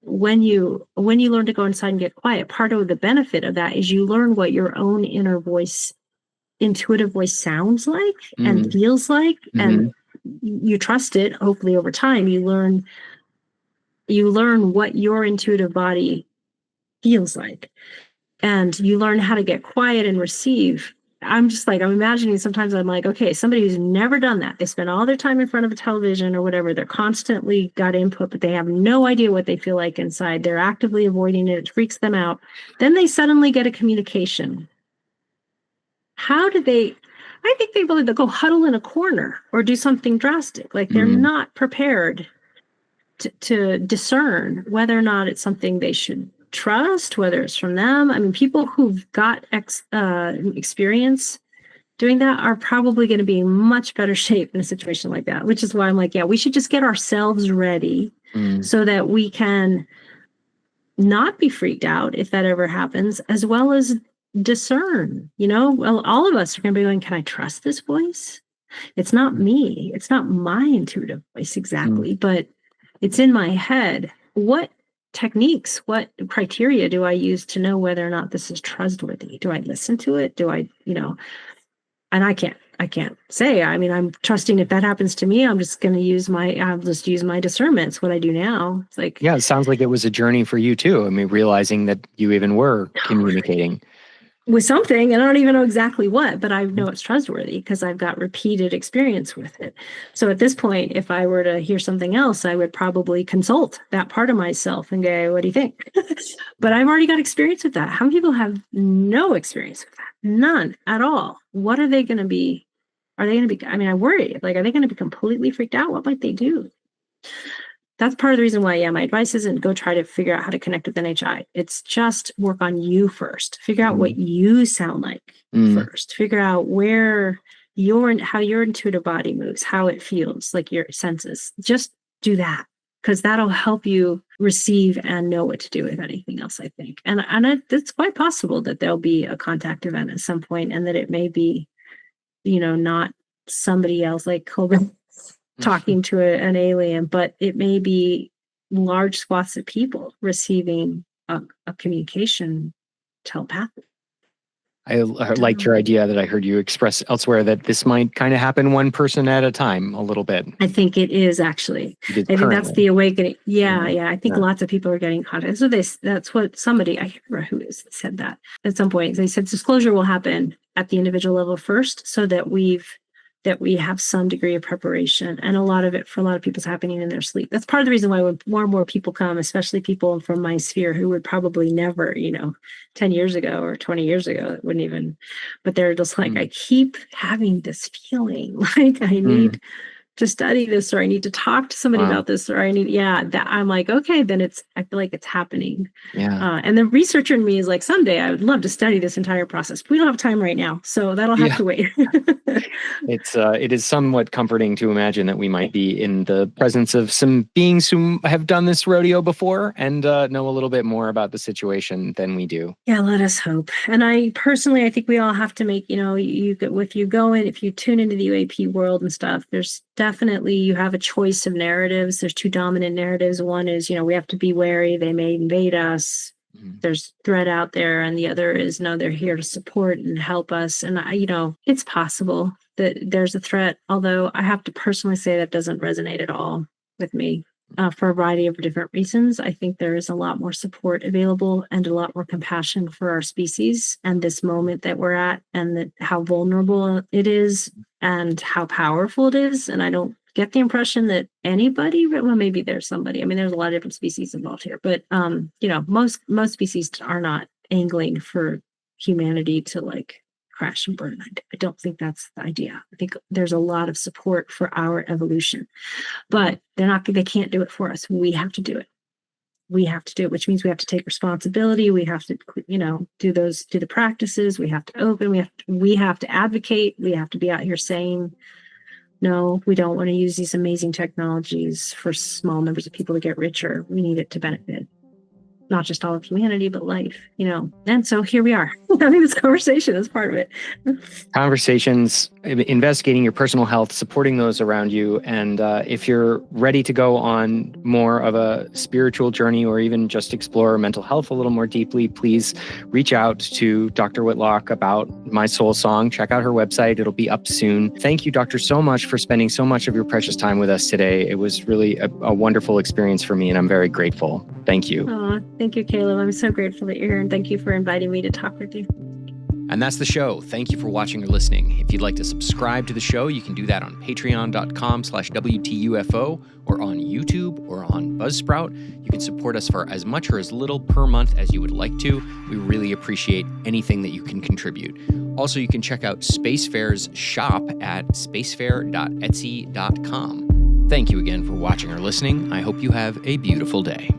when you learn to go inside and get quiet, part of the benefit of that is you learn what your own inner voice, intuitive voice sounds like and feels like, and you trust it. Hopefully over time, you learn what your intuitive body feels like. And you learn how to get quiet and receive. I'm imagining sometimes I'm like, okay, somebody who's never done that. They spend all their time in front of a television or whatever. They're constantly got input, but they have no idea what they feel like inside. They're actively avoiding it. It freaks them out. Then they suddenly get a communication. How do they, I think they'll go huddle in a corner or do something drastic. Like they're not prepared to discern whether or not it's something they should trust, whether it's from them. I mean, people who've got experience doing that are probably going to be in much better shape in a situation like that, which is why I'm like, yeah, we should just get ourselves ready so that we can not be freaked out if that ever happens, as well as discern. Well, all of us are going to be going, can I trust this voice? It's not me. It's not my intuitive voice exactly, but it's in my head. What techniques, what criteria do I use to know whether or not this is trustworthy? Do I listen to it? Do I, and I can't say. I mean, I'm trusting if that happens to me, I'll just use my discernment. It's what I do now. It's like, yeah, it sounds like it was a journey for you too. I mean, realizing that you even were communicating with something, and I don't even know exactly what, but I know it's trustworthy because I've got repeated experience with it. So at this point, if I were to hear something else, I would probably consult that part of myself and go, what do you think? But I've already got experience with that. How many people have no experience with that? None at all. What are they going to be? Are they going to be, I worry, like, are they going to be completely freaked out? What might they do? That's part of the reason why, my advice isn't go try to figure out how to connect with NHI. It's just work on you first. Figure out what you sound like first. Figure out how your intuitive body moves, how it feels, like your senses. Just do that, because that'll help you receive and know what to do with anything else, I think. And it's quite possible that there'll be a contact event at some point, and that it may be, not somebody else like Colbert talking to an alien, but it may be large swaths of people receiving a communication telepathy. I liked your idea that I heard you express elsewhere, that this might kind of happen one person at a time a little bit. I think it is actually. I think that's the awakening. Yeah. I think lots of people are getting contact. So that's what somebody, I can't remember who said that at some point. They said disclosure will happen at the individual level first, so that we have some degree of preparation, and a lot of it for a lot of people is happening in their sleep. That's part of the reason why when more and more people come, especially people from my sphere who would probably never, 10 years ago or 20 years ago, wouldn't even, but they're just like, I keep having this feeling like I need to study this, or I need to talk to somebody about this, or I need, that I'm like, okay, then I feel like it's happening. Yeah. And the researcher in me is like, someday I would love to study this entire process. But we don't have time right now, so that'll have to wait. It is somewhat comforting to imagine that we might be in the presence of some beings who have done this rodeo before and know a little bit more about the situation than we do. Yeah, let us hope. And I think we all have to make, if you tune into the UAP world and stuff, there's definitely, you have a choice of narratives. There's two dominant narratives. One is, we have to be wary. They may invade us. There's threat out there. And the other is, no, they're here to support and help us. And, it's possible that there's a threat. Although I have to personally say that doesn't resonate at all with me. for a variety of different reasons. I think there is a lot more support available and a lot more compassion for our species and this moment that we're at, and how vulnerable it is and how powerful it is. And I don't get the impression that anybody, well, maybe there's somebody. I mean, there's a lot of different species involved here, but most species are not angling for humanity to like crash and burn. I don't think that's the idea. I think there's a lot of support for our evolution, but they can't do it for us. We have to do it. We have to do it, which means we have to take responsibility. We have to, do the practices. We have to open, we have to advocate. We have to be out here saying, no, we don't want to use these amazing technologies for small numbers of people to get richer. We need it to benefit not just all of humanity, but life, And so here we are having this conversation as part of it. Conversations, investigating your personal health, supporting those around you. And if you're ready to go on more of a spiritual journey or even just explore mental health a little more deeply, please reach out to Dr. Whitlock about My Soul Song. Check out her website. It'll be up soon. Thank you, Doctor, so much for spending so much of your precious time with us today. It was really a wonderful experience for me, and I'm very grateful. Thank you. Thank you, Caleb. I'm so grateful that you're here, and thank you for inviting me to talk with you. And that's the show. Thank you for watching or listening. If you'd like to subscribe to the show, you can do that on patreon.com/WTUFO or on YouTube or on Buzzsprout. You can support us for as much or as little per month as you would like to. We really appreciate anything that you can contribute. Also, you can check out Spacefair's shop at spacefair.etsy.com. Thank you again for watching or listening. I hope you have a beautiful day.